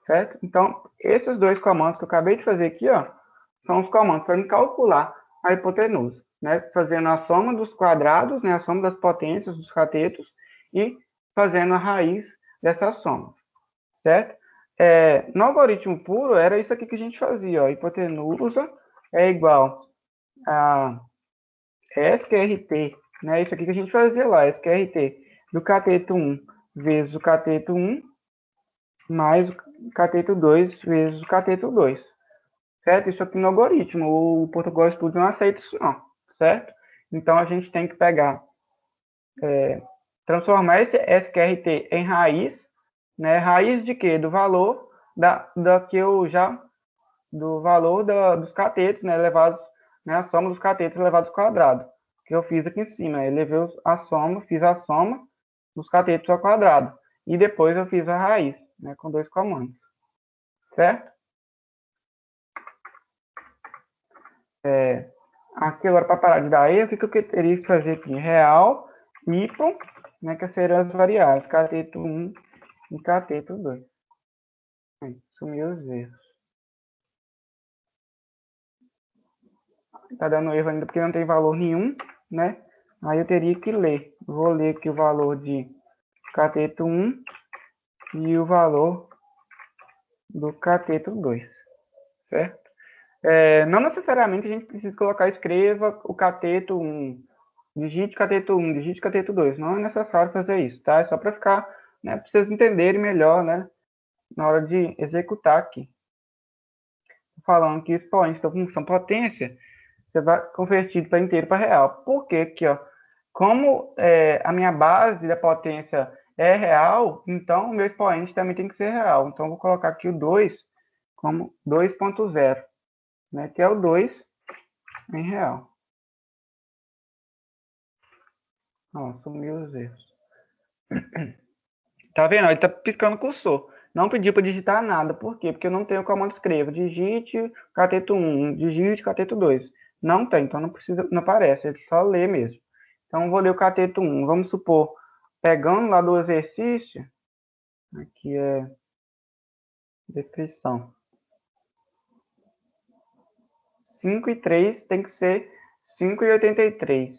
certo? Então, esses dois comandos que eu acabei de fazer aqui, ó, são os comandos para me calcular a hipotenusa, né, fazendo a soma dos quadrados, né, a soma das potências dos catetos e fazendo a raiz dessa soma, certo? No algoritmo puro, era isso aqui que a gente fazia, ó, hipotenusa é igual a SQRT, né, isso aqui que a gente fazia lá, SQRT do cateto 1 vezes o cateto 1 mais o cateto 2 vezes o cateto 2, certo? Isso aqui no algoritmo, o Portugal Studio não aceita isso não, certo? Então, a gente tem que pegar, transformar esse SQRT em raiz, né? Raiz de quê? Do valor do valor dos catetos, né? Elevados, né? A soma dos catetos elevados ao quadrado, que eu fiz aqui em cima. Eu levei fiz a soma dos catetos ao quadrado. E depois eu fiz a raiz, né? Com dois comandos. Certo? Aqui agora, para parar de dar erro, o que eu teria que fazer aqui? Real, hipo, né? Que seriam as variáveis, cateto 1 e cateto 2. Sumiu os erros. Tá dando erro ainda porque não tem valor nenhum, né? Aí eu teria que ler. Vou ler aqui o valor de cateto 1 e o valor do cateto 2, certo? Não necessariamente a gente precisa colocar, escreva o cateto 1, digite cateto 1, digite cateto 2. Não é necessário fazer isso, tá? É só para ficar, né, para vocês entenderem melhor, né? Na hora de executar aqui. Falando que expoente da função potência, você vai convertido para inteiro para real. Por quê? Aqui, ó, como a minha base da potência é real, então o meu expoente também tem que ser real. Então, eu vou colocar aqui o 2 como 2.0, né, que é o 2 em real. Ó, sumiu os erros. Tá vendo? Ele tá piscando cursor. Não pediu para digitar nada. Por quê? Porque eu não tenho o comando escreva. Digite cateto 1, digite cateto 2. Não tem, então não precisa, não aparece. Ele só lê mesmo. Então, eu vou ler o cateto 1. Vamos supor, pegando lá do exercício, aqui é descrição. 5 e 3 tem que ser 5,83,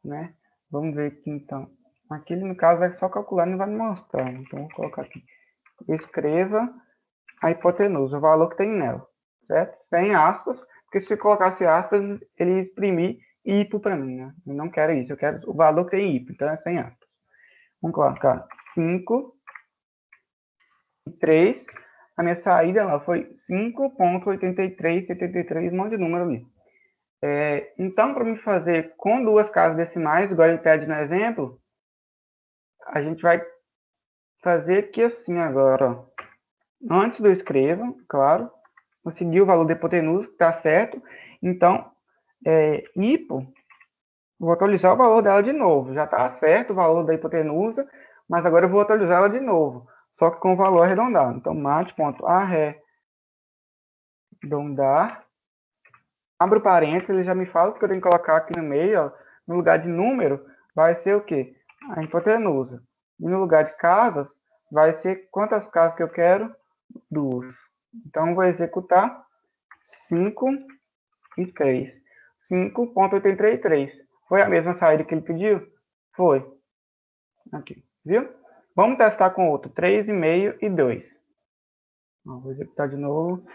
né? Vamos ver aqui, então. Aqui, no caso, é só calcular, não vai me mostrar. Então, vou colocar aqui. Escreva a hipotenusa, o valor que tem nela, certo? Sem aspas, porque se colocasse aspas, ele ia exprimir hipo para mim, né? Eu não quero isso, eu quero o valor que tem hipo, então é sem aspas. Vamos colocar 5 e 3. A minha saída lá foi 5,8373, um monte de número ali. Então, para me fazer com duas casas decimais, igual ele pede no exemplo, a gente vai fazer aqui assim agora, ó. Antes do escreva, claro, consegui o valor da hipotenusa, está certo. Então, hipo, vou atualizar o valor dela de novo. Já está certo o valor da hipotenusa, mas agora eu vou atualizar ela de novo, só que com o valor arredondado. Então, mat.arredondar, abro parênteses, ele já me fala que eu tenho que colocar aqui no meio, ó, no lugar de número, vai ser o quê? A hipotenusa. E no lugar de casas, vai ser quantas casas que eu quero? 2. Então, vou executar 5 e 3. 5,83. Foi a mesma saída que ele pediu? Foi. Aqui, viu? Vamos testar com outro. 3,5 e 2. Vou executar de novo.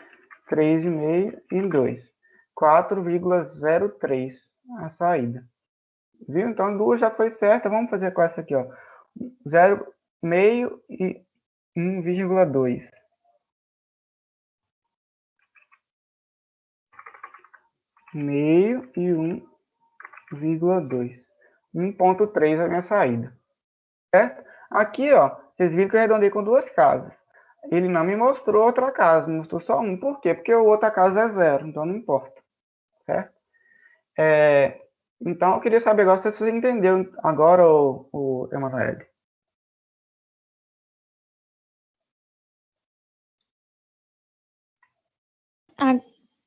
3,5 e 2. 4,03 a saída. Viu? Então, 2 já foi certa. Vamos fazer com essa aqui, ó. 0,5 e 1,2. Meio e 1,2. 1,3 é a minha saída. Certo? Aqui, ó, vocês viram que eu arredondei com 2 casas. Ele não me mostrou outra casa, me mostrou só 1. Por quê? Porque a outra casa é 0, então não importa. Certo? Então, eu queria saber agora se você entendeu agora, o Emanuele.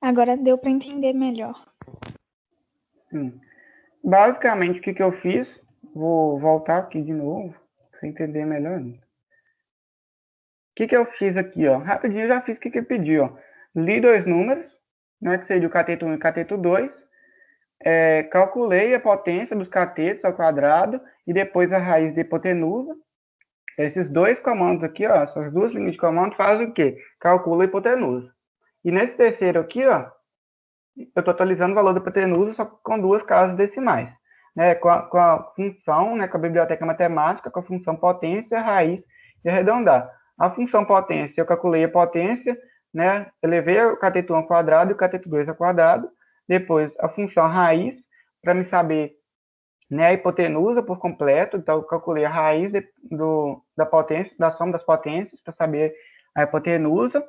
Agora deu para entender melhor. Sim. Basicamente, o que eu fiz, vou voltar aqui de novo, para você entender melhor. O que eu fiz aqui, ó? Rapidinho eu já fiz o que ele pediu, ó. Li 2 números, né, que seria o cateto 1 e o cateto 2. Calculei a potência dos catetos ao quadrado e depois a raiz da hipotenusa. Esses 2 comandos aqui, ó, essas 2 linhas de comando fazem o quê? Calcula a hipotenusa. E nesse terceiro aqui, ó, eu estou atualizando o valor da hipotenusa só com 2 casas decimais. Né, com a função, né, com a biblioteca matemática, com a função potência, raiz e arredondar. A função potência, eu calculei a potência, né, elevei o cateto 1 ao quadrado e o cateto 2 ao quadrado. Depois, a função raiz, para me saber, né, a hipotenusa por completo. Então, eu calculei a raiz da potência, da soma das potências, para saber a hipotenusa.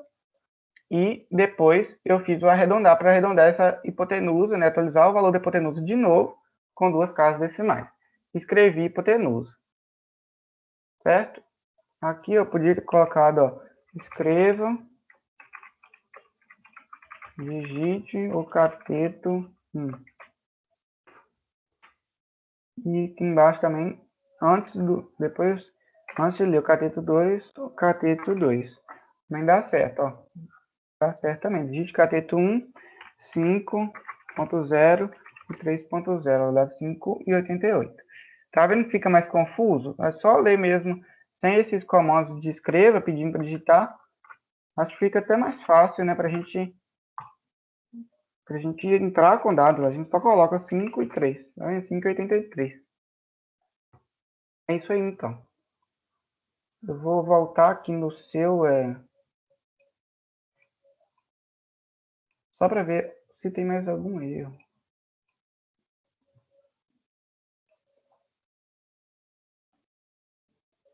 E depois eu fiz o arredondar, para arredondar essa hipotenusa, né, atualizar o valor da hipotenusa de novo, com 2 casas decimais. Escrevi hipotenusa. Certo? Aqui eu podia ter colocado, ó, escreva, digite o cateto 1. E aqui embaixo também, antes de ler o cateto 2, o cateto 2. Também dá certo, ó. Dá certo também. Digite cateto 1, 5.0 e 3.0, dá 5,88. Tá vendo que fica mais confuso? É só ler mesmo, sem esses comandos de escreva, pedindo para digitar. Acho que fica até mais fácil, né, pra gente entrar com dados. A gente só coloca 5 e 3. Tá vendo? 5,83. É isso aí, então. Eu vou voltar aqui no seu... Só para ver se tem mais algum erro.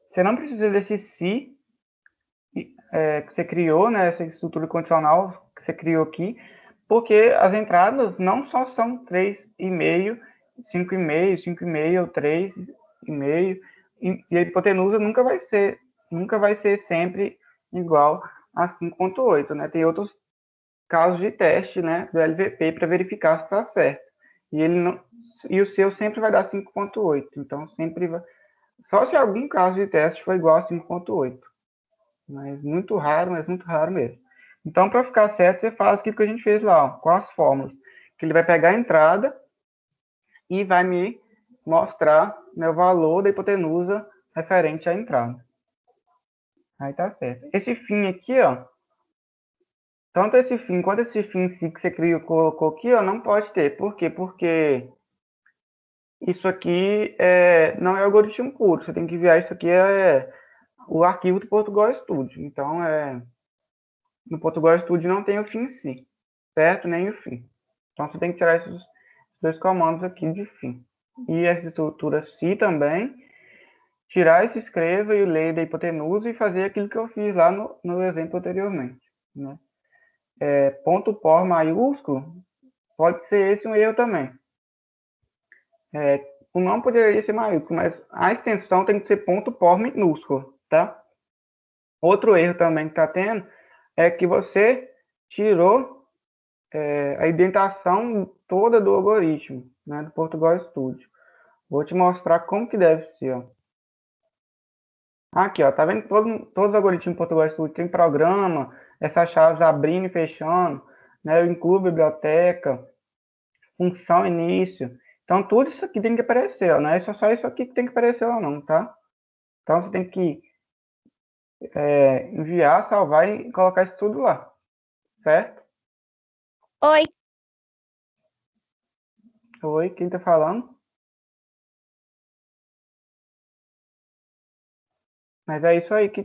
Você não precisa desse se que você criou, né? Essa estrutura condicional que você criou aqui, porque as entradas não só são 3,5, 5,5, 5,5 ou 3,5, e a hipotenusa nunca vai ser sempre igual a 5,8, né? Tem outros casos de teste, né, do LVP para verificar se está certo. E o seu sempre vai dar 5,8. Então, sempre vai... Só se algum caso de teste for igual a 5,8. Mas muito raro mesmo. Então, para ficar certo, você faz aquilo que a gente fez lá, ó, com as fórmulas. Que ele vai pegar a entrada e vai me mostrar, né, o valor da hipotenusa referente à entrada. Aí tá certo. Esse fim aqui, ó, tanto esse fim quanto esse fim que você colocou aqui, ó, não pode ter. Por quê? Porque isso aqui não é algoritmo puro. Você tem que enviar isso aqui, o arquivo do Portugal Studio. Então, no Portugal Studio não tem o fim em si, certo? Nem o fim. Então, você tem que tirar esses 2 comandos aqui de fim. E essa estrutura se também, tirar esse escreva e o leia da hipotenusa e fazer aquilo que eu fiz lá no exemplo anteriormente, né? Ponto por maiúsculo, pode ser esse um erro também. O nome poderia ser maiúsculo, mas a extensão tem que ser ponto por minúsculo, tá? Outro erro também que está tendo é que você tirou a indentação toda do algoritmo, né, do Portugal Studio. Vou te mostrar como que deve ser, ó. Aqui, ó, tá vendo? Todos os algoritmos do Portugal Studio tem programa, essas chaves abrindo e fechando, né? Eu incluo biblioteca, função início. Então, tudo isso aqui tem que aparecer, ó, não é só isso aqui que tem que aparecer lá não, tá? Então, você tem que enviar, salvar e colocar isso tudo lá, certo? Oi, Oi, quem tá falando? Mas é isso aí que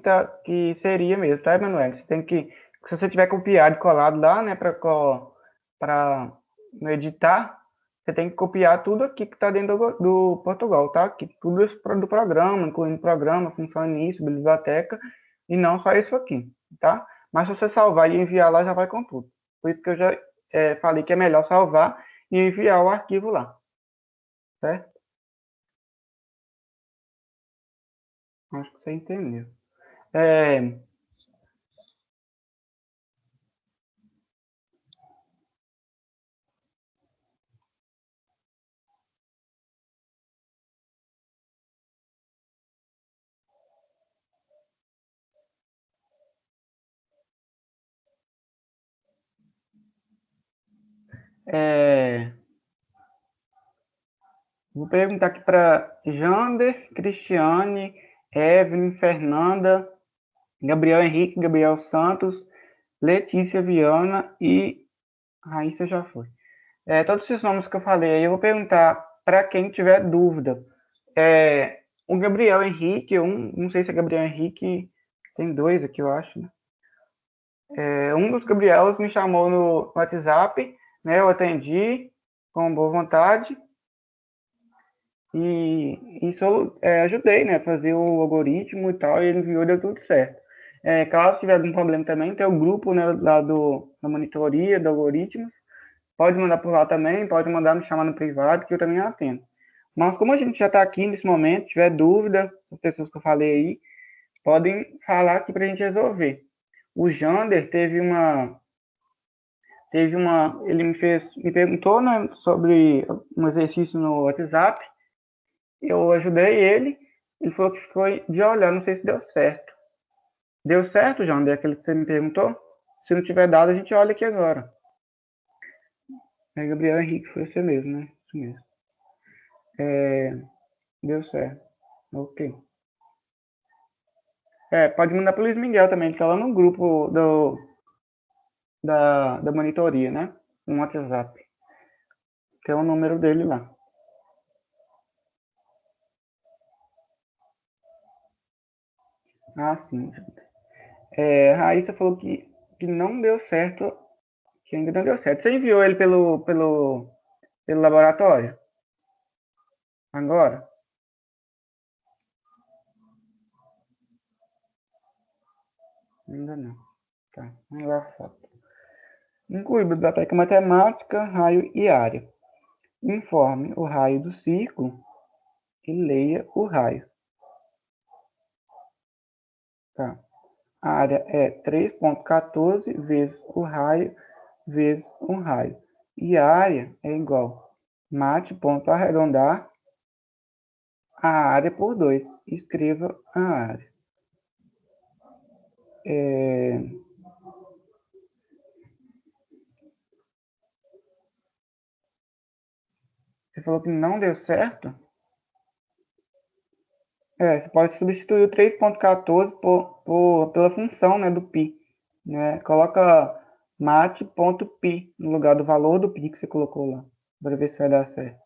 seria mesmo, tá, Emanuele? Você tem que, se você tiver copiado e colado lá, né, para no editar, você tem que copiar tudo aqui que está dentro do Portugal, tá? Que tudo isso do programa, incluindo programa, função início, biblioteca, e não só isso aqui, tá? Mas se você salvar e enviar lá, já vai com tudo. Por isso que eu já falei que é melhor salvar e enviar o arquivo lá, certo? Acho que você entendeu. É, é, Vou perguntar aqui para Jander, Cristiane, Evelyn, Fernanda, Gabriel Henrique, Gabriel Santos, Letícia Viana e Raíssa já foi. Todos esses nomes que eu falei aí, eu vou perguntar para quem tiver dúvida. O Gabriel Henrique, não sei se é Gabriel Henrique, tem dois aqui, eu acho, né? Um dos Gabriels me chamou no WhatsApp, né? Eu atendi com boa vontade. E isso ajudei, né, a fazer o algoritmo e tal, e ele enviou, deu tudo certo. Caso tiver algum problema também, tem o grupo, né, lá da monitoria, do algoritmo, pode mandar por lá também, pode mandar me chamar no privado, que eu também atendo. Mas como a gente já está aqui nesse momento, tiver dúvida, as pessoas que eu falei aí, podem falar aqui para a gente resolver. O Jander ele me perguntou, né, sobre um exercício no WhatsApp. Eu ajudei ele falou que ficou de olhar, não sei se deu certo. Deu certo, João, daquele que você me perguntou? Se não tiver dado, a gente olha aqui agora. Gabriel Henrique, foi você mesmo, né? Isso mesmo. Deu certo. Ok. Pode mandar pro Luiz Miguel também, ele tá lá no grupo da monitoria, né? No WhatsApp. Tem o número dele lá. Ah, sim. Raíssa falou que não deu certo, que ainda não deu certo. Você enviou ele pelo laboratório? Agora? Ainda não. Tá, vamos lá a foto. Inclui biblioteca matemática, raio e área. Informe o raio do círculo e leia o raio. Tá. A área é 3,14 vezes o raio vezes um raio. E a área é igual. Mate ponto arredondar a área por 2. Escreva a área. Você falou que não deu certo? Você pode substituir o 3,14 pela função, né, do π. Né? Coloca mate.pi no lugar do valor do π que você colocou lá. Para ver se vai dar certo.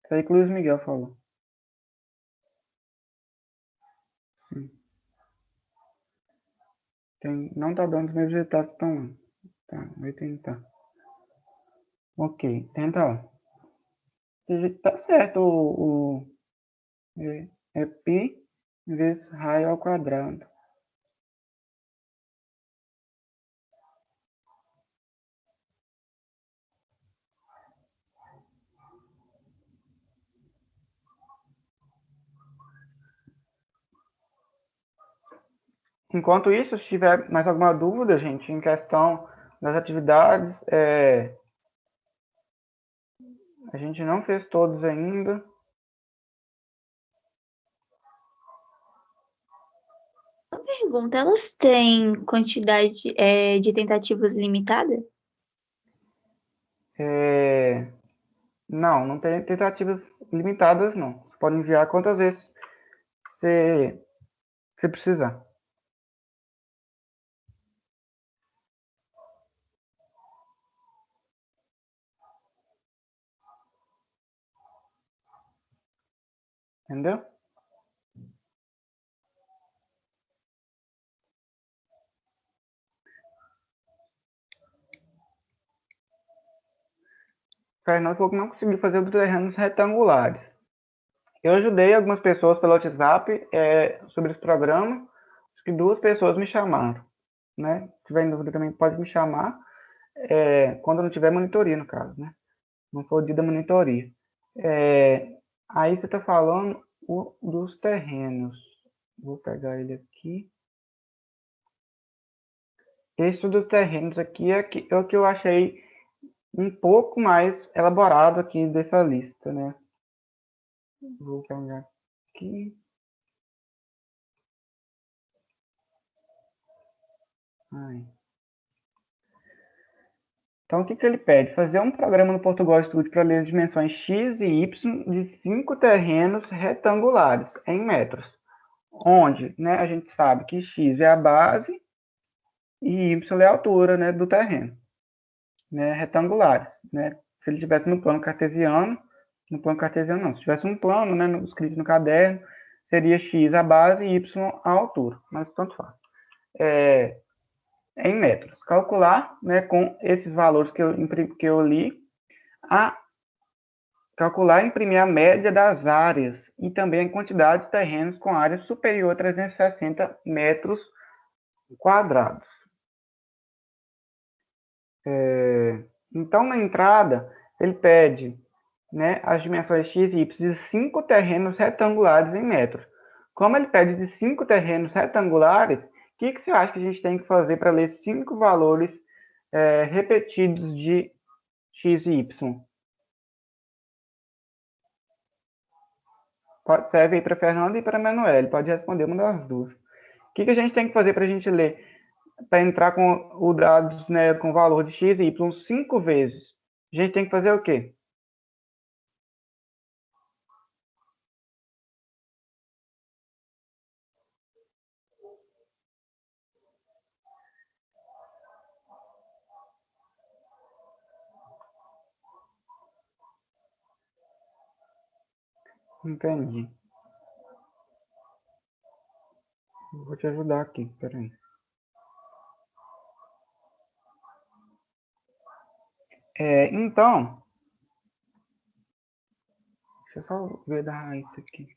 Isso aí que o Luiz Miguel falou. Sim. Não está dando os mesmos resultados que estão lá. Tá, vai tentar. Ok, tenta lá. Tá certo é π vezes raio ao quadrado. Enquanto isso, se tiver mais alguma dúvida, gente, em questão das atividades, a gente não fez todos ainda. Uma pergunta, elas têm quantidade de tentativas limitada? Não tem tentativas limitadas, não. Você pode enviar quantas vezes você precisar. Entendeu? Fernando falou que não conseguiu fazer os terrenos retangulares. Eu ajudei algumas pessoas pelo WhatsApp sobre esse programa. Acho que 2 pessoas me chamaram. Né? Se tiver em dúvida também pode me chamar. Quando não tiver monitoria, no caso. Né? Não for o dia da monitoria. Aí você está falando dos terrenos. Vou pegar ele aqui. Esse dos terrenos aqui é o que eu achei um pouco mais elaborado aqui dessa lista, né? Vou pegar aqui. Ai. Então, o que ele pede? Fazer um programa no Portugal Studio para ler as dimensões x e y de 5 terrenos retangulares em metros, onde, né, a gente sabe que x é a base e y é a altura, né, do terreno, né, retangulares, né? Se ele tivesse no plano cartesiano não, se tivesse um plano, né, escrito no caderno, seria x a base e y a altura, mas tanto faz. Em metros. Calcular, né, com esses valores que eu li, calcular e imprimir a média das áreas e também a quantidade de terrenos com área superior a 360 metros quadrados. Então, na entrada, ele pede, né, as dimensões x e y de 5 terrenos retangulares em metros. Como ele pede de 5 terrenos retangulares, o que você acha que a gente tem que fazer para ler 5 valores repetidos de x e y? Serve aí para Fernanda e para Manuel. Pode responder uma das duas. O que a gente tem que fazer para a gente ler? Para entrar com o dados, né, com valor de x e y 5 vezes. A gente tem que fazer o quê? Entendi. Vou te ajudar aqui, peraí. Então, deixa eu só ver da Raíssa aqui.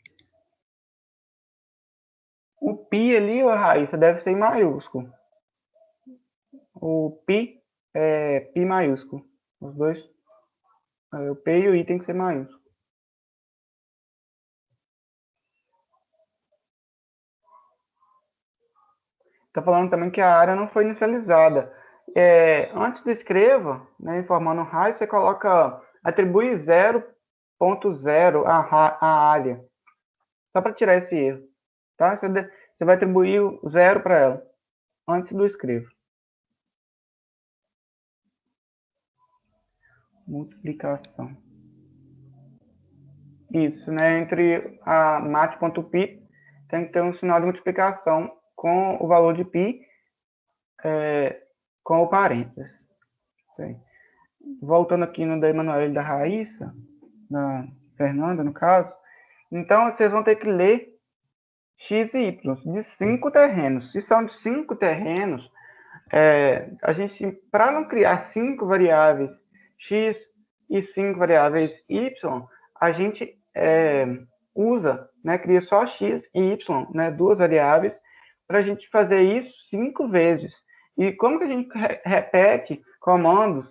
O π ali, a Raíssa, deve ser em maiúsculo. O π é π maiúsculo. Os dois. O P e o I tem que ser maiúsculo. Está falando também que a área não foi inicializada. Antes do escreva, né, informando o raio, você atribui 0.0 à área. Só para tirar esse erro. Tá? Você vai atribuir o 0 para ela, antes do escreva. Multiplicação. Isso, né? Entre a mat.pi tem que ter um sinal de multiplicação com o valor de π com o parênteses. Isso aí. Voltando aqui no da Emanuel e da Raíssa, da Fernanda, no caso. Então, vocês vão ter que ler x e y de 5 terrenos. Se são de 5 terrenos, a gente, para não criar 5 variáveis x e 5 variáveis y, a gente usa, né, cria só x e y, né, 2 variáveis, para a gente fazer isso 5 vezes. E como que a gente repete comandos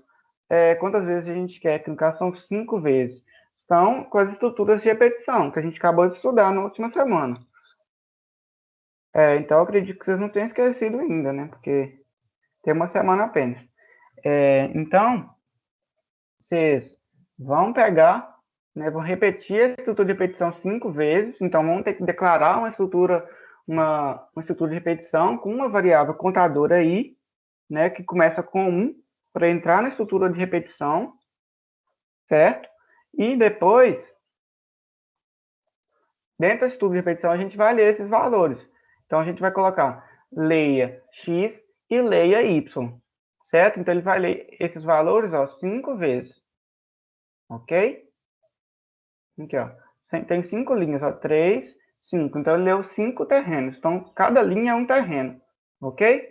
quantas vezes a gente quer? Que no caso são 5 vezes. São com as estruturas de repetição, que a gente acabou de estudar na última semana. Então, eu acredito que vocês não tenham esquecido ainda, né? Porque tem uma semana apenas. Então, vocês vão pegar, né, vão repetir a estrutura de repetição 5 vezes. Então, vão ter que declarar uma estrutura de repetição com uma variável contadora i, né, que começa com 1, para entrar na estrutura de repetição, certo? E depois, dentro da estrutura de repetição, a gente vai ler esses valores. Então, a gente vai colocar leia x e leia y, certo? Então, ele vai ler esses valores 5 vezes, ok? Aqui, ó, tem 5 linhas, ó, 3, 5. Então, ele deu 5 terrenos. Então, cada linha é um terreno, ok?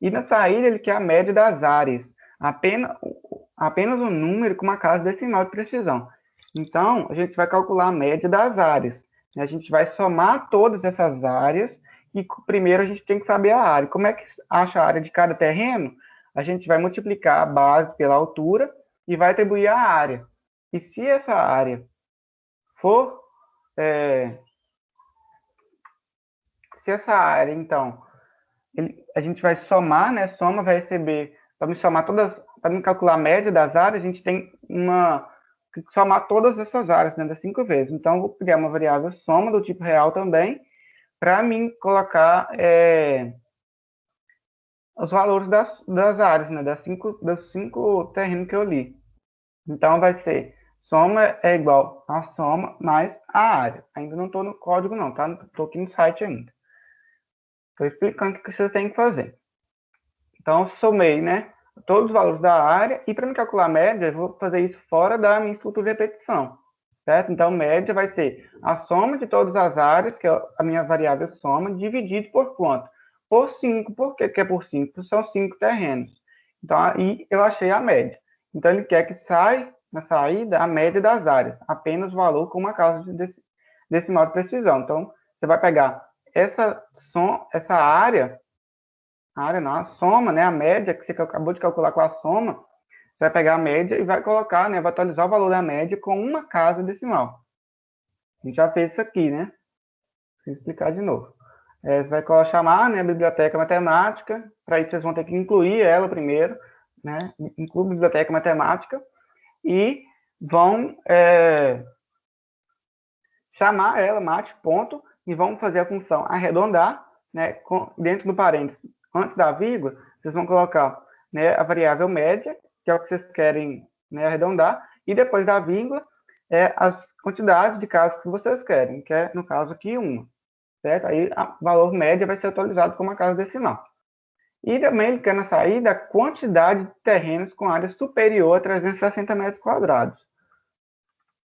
E na saída, ele quer a média das áreas. Apenas um número com uma casa decimal de precisão. Então, a gente vai calcular a média das áreas. A gente vai somar todas essas áreas e primeiro a gente tem que saber a área. Como é que acha a área de cada terreno? A gente vai multiplicar a base pela altura e vai atribuir a área. E se essa área for... se essa área, então, a gente vai somar, né? Soma vai receber... Para me somar todas... Para me calcular a média das áreas, a gente tem que somar todas essas áreas, né? Das 5 vezes. Então, eu vou criar uma variável soma do tipo real também, para mim colocar os valores das áreas, né? Dos cinco terrenos que eu li. Então, vai ser soma é igual a soma mais a área. Ainda não estou no código, não, tá? Estou aqui no site ainda. Estou explicando o que vocês têm que fazer. Então, eu somei, né? Todos os valores da área. E para me calcular a média, eu vou fazer isso fora da minha estrutura de repetição. Certo? Então, média vai ser a soma de todas as áreas, que é a minha variável soma, dividido por quanto? Por 5. Por que é por 5? Porque são 5 terrenos. Então, aí eu achei a média. Então, ele quer que saia, na saída, a média das áreas. Apenas o valor com uma casa decimal de precisão. Então, você vai pegar essa área, a soma, né, a média que você acabou de calcular com a soma, você vai pegar a média e vai colocar, né, vai atualizar o valor da média com uma casa decimal. A gente já fez isso aqui, né? Vou explicar de novo. Você vai chamar, né, a biblioteca matemática, para isso vocês vão ter que incluir ela primeiro, né? Inclui a biblioteca matemática e vão chamar ela, mate, ponto, e vão fazer a função arredondar, né, dentro do parênteses, antes da vírgula, vocês vão colocar, né, a variável média, que é o que vocês querem, né, arredondar, e depois da vírgula, as quantidades de casas que vocês querem, que é, no caso aqui, 1. Certo? Aí, o valor média vai ser atualizado com uma casa decimal. E também ele quer na saída a quantidade de terrenos com área superior a 360 metros quadrados.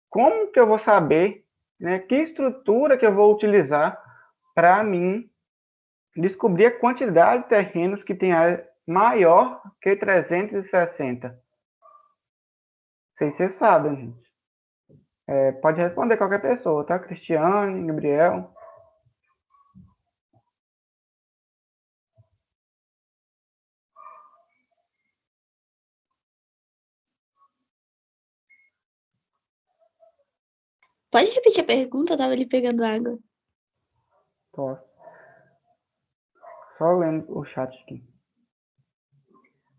Como que eu vou saber, né, que estrutura que eu vou utilizar para mim descobrir a quantidade de terrenos que tem área maior que 360? Não sei se vocês sabem, gente. Pode responder qualquer pessoa, tá? Cristiane, Gabriel. Pode repetir a pergunta? Eu tava ali pegando água. Posso. Só lendo o chat aqui.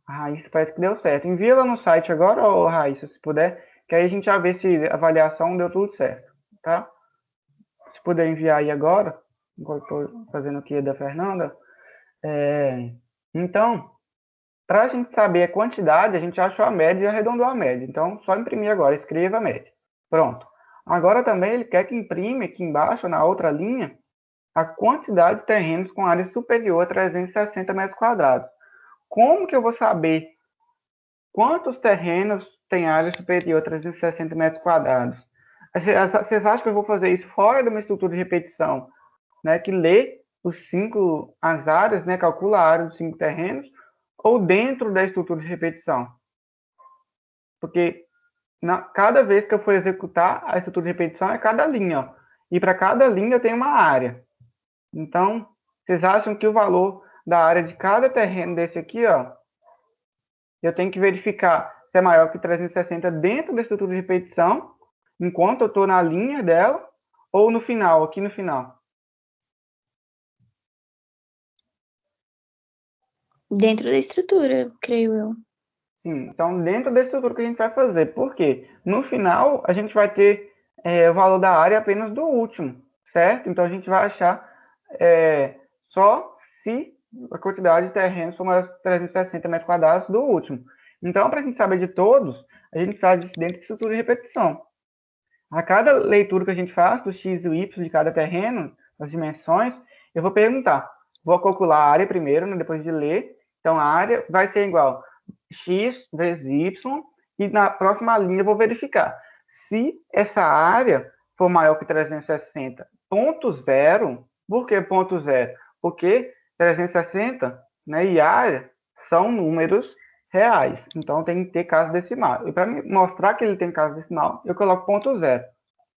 Raíssa, parece que deu certo. Envia lá no site agora, ô Raíssa, se puder, que aí a gente já vê se a avaliação deu tudo certo, tá? Se puder enviar aí agora, igual eu estou fazendo aqui a da Fernanda. Então, para a gente saber a quantidade, a gente achou a média e arredondou a média. Então, só imprimir agora, escreva a média. Pronto. Agora também ele quer que imprime aqui embaixo, na outra linha, a quantidade de terrenos com área superior a 360 metros quadrados. Como que eu vou saber quantos terrenos tem área superior a 360 metros quadrados? Vocês acham que eu vou fazer isso fora de uma estrutura de repetição, né, que lê as áreas, né, calcula a área dos 5 terrenos, ou dentro da estrutura de repetição? Porque cada vez que eu for executar a estrutura de repetição é cada linha, ó, e para cada linha tem uma área. Então, vocês acham que o valor da área de cada terreno desse aqui, ó, eu tenho que verificar se é maior que 360 dentro da estrutura de repetição, enquanto eu estou na linha dela, ou no final, aqui no final? Dentro da estrutura, creio eu. Sim, então dentro da estrutura que a gente vai fazer. Por quê? No final, a gente vai ter o valor da área apenas do último, certo? Então a gente vai achar só se a quantidade de terrenos for mais 360 metros quadrados do último. Então, para a gente saber de todos, a gente faz isso dentro de estrutura de repetição. A cada leitura que a gente faz, do x e o y de cada terreno, as dimensões, eu vou perguntar. Vou calcular a área primeiro, né, depois de ler. Então, a área vai ser igual x vezes y, e na próxima linha eu vou verificar se essa área for maior que 360, ponto zero. Por que ponto zero? Porque 360, né, e área são números reais. Então, tem que ter casa decimal. E para mostrar que ele tem casa decimal, eu coloco ponto zero.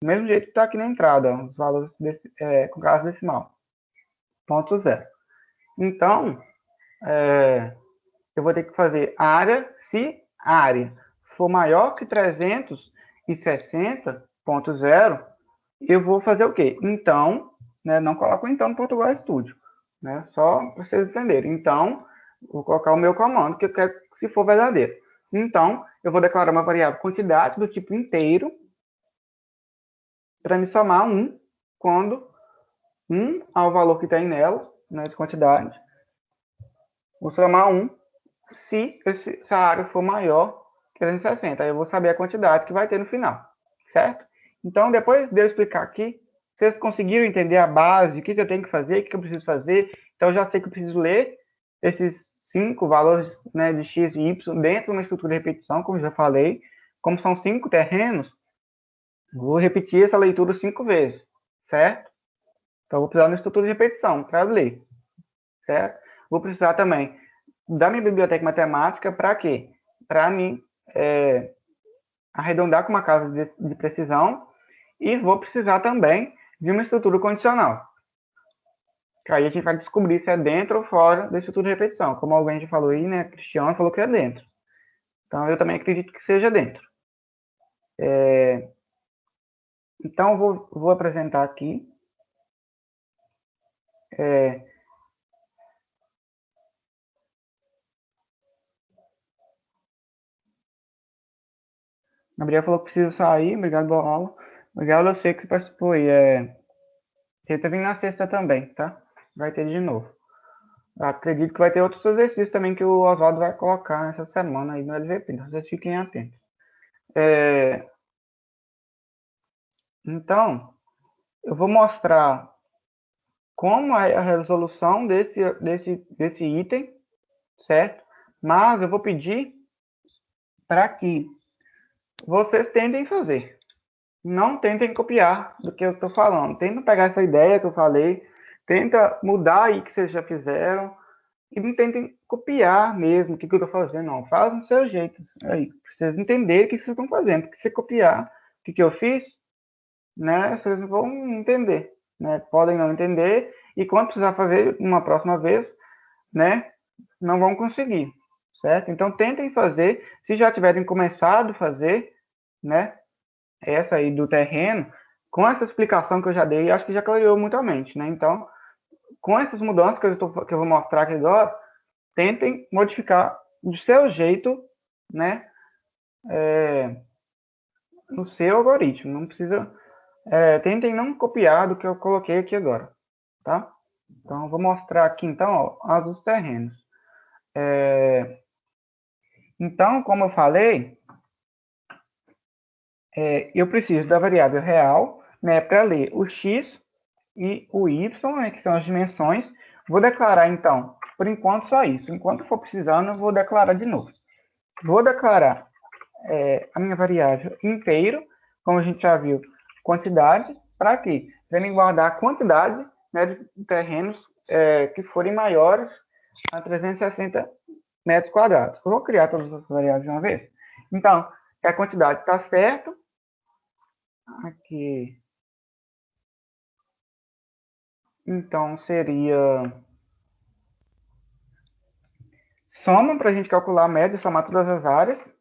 Do mesmo jeito que está aqui na entrada, ó, os valores com casa decimal. Ponto zero. Então, eu vou ter que fazer área, se a área for maior que 360.0, eu vou fazer o quê? Então, né, não coloco então no Portugal Studio, né, só para vocês entenderem. Então, vou colocar o meu comando, que eu quero que se for verdadeiro. Então, eu vou declarar uma variável quantidade do tipo inteiro, para me somar 1, quando 1 ao valor que tem nela, né, de quantidade. Vou somar 1 se essa área for maior que 360. Aí eu vou saber a quantidade que vai ter no final, certo? Então, depois de eu explicar aqui, vocês conseguiram entender a base, o que eu tenho que fazer, o que eu preciso fazer. Então, eu já sei que eu preciso ler esses 5 valores, né, de x e y dentro de uma estrutura de repetição, como já falei. Como são 5 terrenos, vou repetir essa leitura 5 vezes, certo? Então, vou precisar de uma estrutura de repetição para ler, certo? Vou precisar também da minha biblioteca matemática para quê? Para mim arredondar com uma casa de precisão, e vou precisar também de uma estrutura condicional. Aí a gente vai descobrir se é dentro ou fora da estrutura de repetição. Como alguém já falou aí, né? Cristiano falou que é dentro. Então, eu também acredito que seja dentro. Então, vou apresentar aqui. Gabriel falou que precisa sair. Obrigado, boa aula. Obrigado a você que participou aí. Tenta vir na sexta também, tá? Vai ter de novo. Acredito que vai ter outros exercícios também que o Oswaldo vai colocar nessa semana aí no LVP. Então, vocês fiquem atentos. Então, eu vou mostrar como é a resolução desse item, certo? Mas eu vou pedir para que vocês tentem fazer. Não tentem copiar do que eu estou falando. Tentem pegar essa ideia que eu falei, tenta mudar aí que vocês já fizeram, e não tentem copiar mesmo o que eu estou fazendo, não. Faz do seu jeito aí, para vocês entenderem o que vocês estão fazendo. Porque se copiar o que eu fiz, né, vocês não vão entender, né? Podem não entender, e quando precisar fazer uma próxima vez, né, não vão conseguir, certo? Então, tentem fazer. Se já tiverem começado a fazer, né, essa aí do terreno, com essa explicação que eu já dei, acho que já clareou muito a mente, né? Então, com essas mudanças que eu vou mostrar aqui agora, tentem modificar do seu jeito, né, no seu algoritmo. Não precisa... tentem não copiar do que eu coloquei aqui agora, tá? Então, eu vou mostrar aqui, então, ó, os terrenos. Então, como eu falei, eu preciso da variável real, né, para ler o x e o y, né, que são as dimensões. Vou declarar, então, por enquanto, só isso. Enquanto for precisando, eu vou declarar de novo. Vou declarar a minha variável inteiro, como a gente já viu, quantidade, para quê? Para me guardar a quantidade, né, de terrenos que forem maiores a 360 metros quadrados. Eu vou criar todas as variáveis de uma vez. Então, a quantidade está certo. Aqui. Então, seria soma, para a gente calcular a média, somar todas as áreas.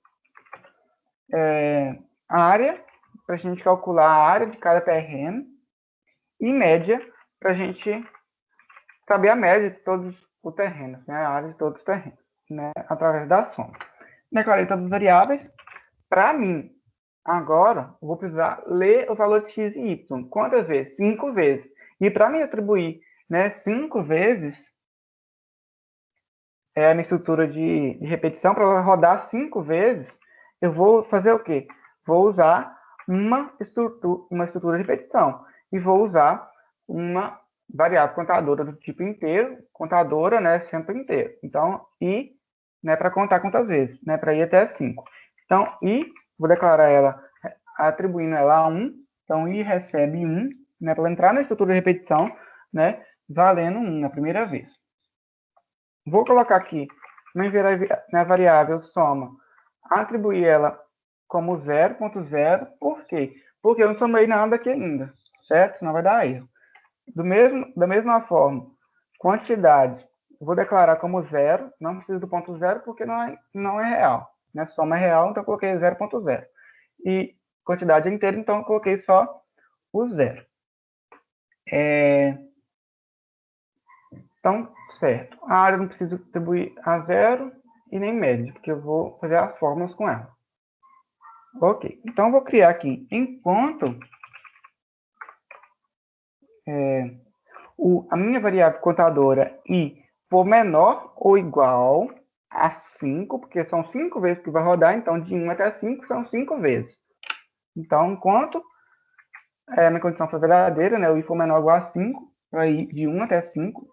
Área, para a gente calcular a área de cada terreno. E média, para a gente saber a média de todos os terrenos, né? A área de todos os terrenos, né? Através da soma. Declarei todas as variáveis. Para mim, agora, eu vou precisar ler o valor de x e y. Quantas vezes? 5 vezes. E para me atribuir, né, 5 vezes a minha estrutura de repetição, para ela rodar 5 vezes, eu vou fazer o quê? Vou usar uma estrutura de repetição. E vou usar uma variável contadora do tipo inteiro, contadora, né, sempre inteiro. Então, i, né, para contar quantas vezes, né, para ir até 5. Então, i, vou declarar ela, atribuindo ela a 1, Então, I recebe 1, né, para entrar na estrutura de repetição, né, valendo 1 na primeira vez. Vou colocar aqui na variável soma, atribuir ela como 0.0, por quê? Porque eu não somei nada aqui ainda, certo? Senão vai dar erro. Da mesma forma, quantidade, eu vou declarar como 0, não preciso do ponto 0 porque não é real. Né? Soma é real, então eu coloquei 0.0. E quantidade é inteira, então eu coloquei só o 0. Então, certo. A área eu não preciso atribuir a 0 e nem média, porque eu vou fazer as fórmulas com ela. Ok. Então, eu vou criar aqui, enquanto a minha variável contadora I for menor ou igual a 5, porque são 5 vezes que vai rodar, então de 1 até 5 são 5 vezes. Então, enquanto a minha condição for verdadeira, né, o I for menor ou igual a 5, aí de 1 até 5,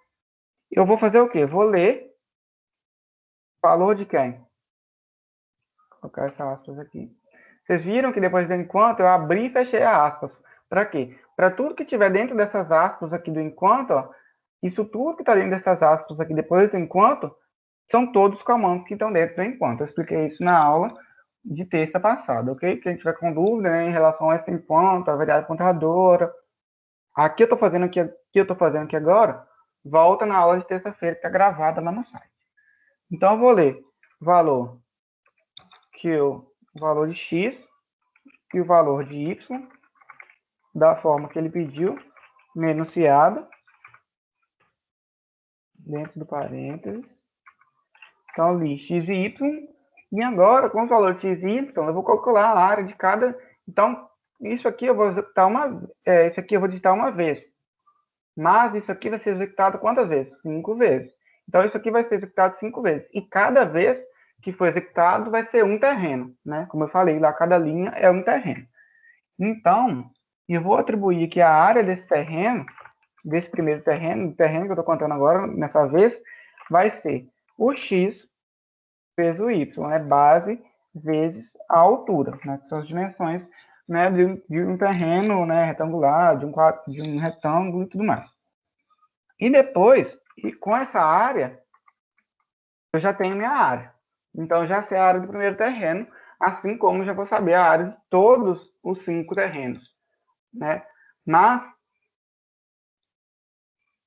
eu vou fazer o quê? Vou ler o valor de quem? Vou colocar essas aspas aqui. Vocês viram que depois do enquanto eu abri e fechei as aspas. Para quê? Para tudo que tiver dentro dessas aspas aqui do enquanto, ó, isso tudo que está dentro dessas aspas aqui depois do enquanto, são todos comandos que estão dentro do enquanto. Eu expliquei isso na aula de terça passada, ok? Quem tiver com dúvida, né, em relação a esse enquanto, a variável contadora, aqui eu estou fazendo aqui agora, volta na aula de terça-feira que está gravada lá no site. Então eu vou ler valor de x e o valor de y da forma que ele pediu, no enunciado, dentro do parênteses. Então, li x e y, e agora, com o valor de x e y, eu vou calcular a área de cada... Então, isso aqui eu vou digitar uma vez. Mas isso aqui vai ser executado quantas vezes? 5 vezes. Então, isso aqui vai ser executado 5 vezes. E cada vez que for executado vai ser um terreno, né? Como eu falei, lá cada linha é um terreno. Então, eu vou atribuir aqui a área desse terreno, desse primeiro terreno, o terreno que eu estou contando agora, nessa vez, vai ser o x vezes o y, né? Base vezes a altura, né? Que são as dimensões, né, de um terreno, né, retangular, de um retângulo e tudo mais. E depois, com essa área, eu já tenho minha área. Então, eu já sei a área do primeiro terreno, assim como já vou saber a área de todos os 5 terrenos, né? Mas,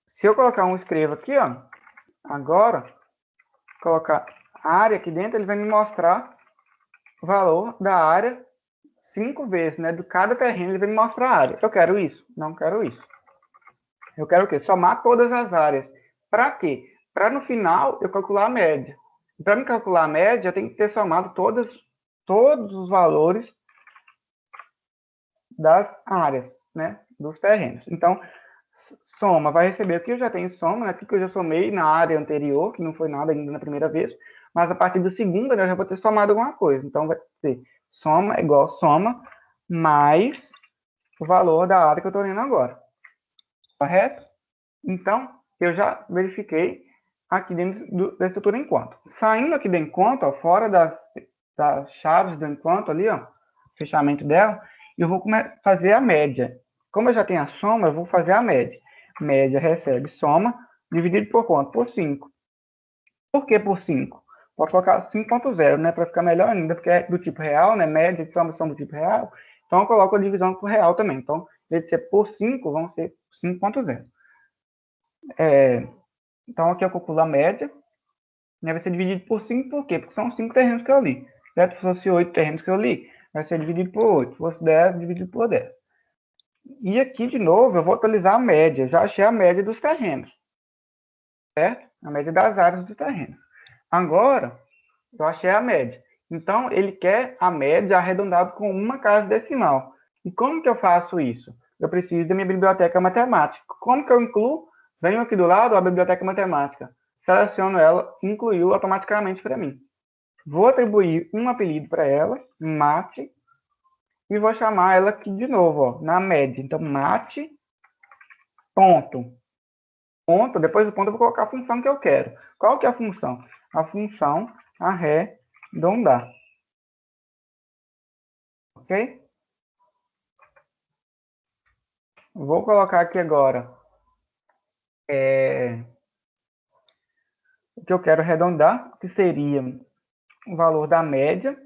se eu colocar um escrevo aqui, ó, agora, colocar a área aqui dentro, ele vai me mostrar o valor da área 5 vezes, né? De cada terreno, ele vai me mostrar a área. Eu quero isso? Não quero isso. Eu quero o quê? Somar todas as áreas. Para quê? Para no final eu calcular a média. Para me calcular a média, eu tenho que ter somado todos os valores das áreas, né? Dos terrenos. Então, soma vai receber o que eu já tenho soma, né? O que eu já somei na área anterior, que não foi nada ainda na primeira vez, mas a partir do segundo, né, eu já vou ter somado alguma coisa. Então, vai ser soma igual soma mais o valor da área que eu estou lendo agora. Correto? Então, eu já verifiquei aqui dentro da estrutura enquanto. Saindo aqui do enquanto, ó, fora das chaves do enquanto ali, ó, fechamento dela, eu vou fazer a média. Como eu já tenho a soma, eu vou fazer a média. Média recebe soma dividido por quanto? Por 5. Por que por 5? Vou colocar 5.0, né, para ficar melhor ainda, porque é do tipo real, né, média e soma são do tipo real. Então, eu coloco a divisão por real também. Então, em vez de ser por 5, vão ser 5.0. Então, aqui eu calculo a média, né, vai ser dividido por 5, por quê? Porque são 5 terrenos que eu li. Certo? Se fosse 8 terrenos que eu li, vai ser dividido por 8. Se fosse 10, dividido por 10. E aqui, de novo, eu vou atualizar a média. Já achei a média dos terrenos. Certo? A média das áreas do terreno. Agora, eu achei a média. Então, ele quer a média arredondada com uma casa decimal. E como que eu faço isso? Eu preciso da minha biblioteca matemática. Como que eu incluo? Venho aqui do lado a biblioteca matemática. Seleciono ela, incluiu automaticamente para mim. Vou atribuir um apelido para ela, mate, e vou chamar ela aqui de novo, ó, na média. Então, mate, ponto. Ponto, depois do ponto eu vou colocar a função que eu quero. Qual que é a função? A função arredondar. Ok? Vou colocar aqui agora o que eu quero arredondar, que seria o valor da média,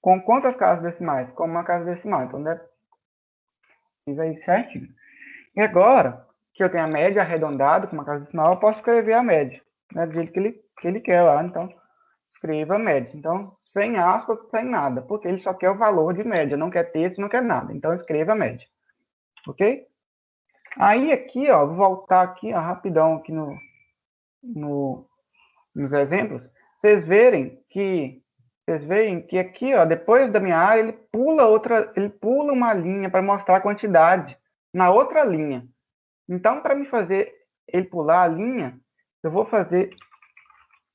com quantas casas decimais? Com uma casa decimal. Então, fiz aí certinho. E agora, que eu tenho a média arredondada com uma casa decimal, eu posso escrever a média, né, do jeito que ele quer lá. Então, escreva a média. Então, sem aspas, sem nada, porque ele só quer o valor de média, não quer texto, não quer nada. Então, escreva a média. Ok? Aí, aqui, ó, vou voltar aqui, ó, rapidão aqui nos exemplos. Vocês veem que aqui, ó, depois da minha área, ele pula uma linha para mostrar a quantidade na outra linha. Então, para me fazer ele pular a linha, eu vou fazer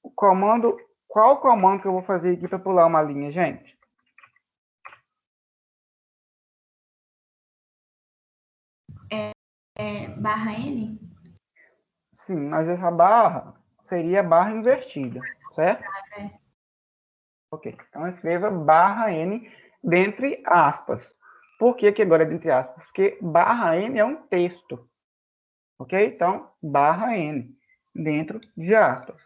o comando. Qual comando que eu vou fazer aqui para pular uma linha, gente? Barra N? Sim, mas essa barra seria barra invertida, certo? Ok, então escreva barra N dentre aspas. Por que agora é dentre aspas? Porque barra N é um texto. Ok? Então, barra N dentro de aspas.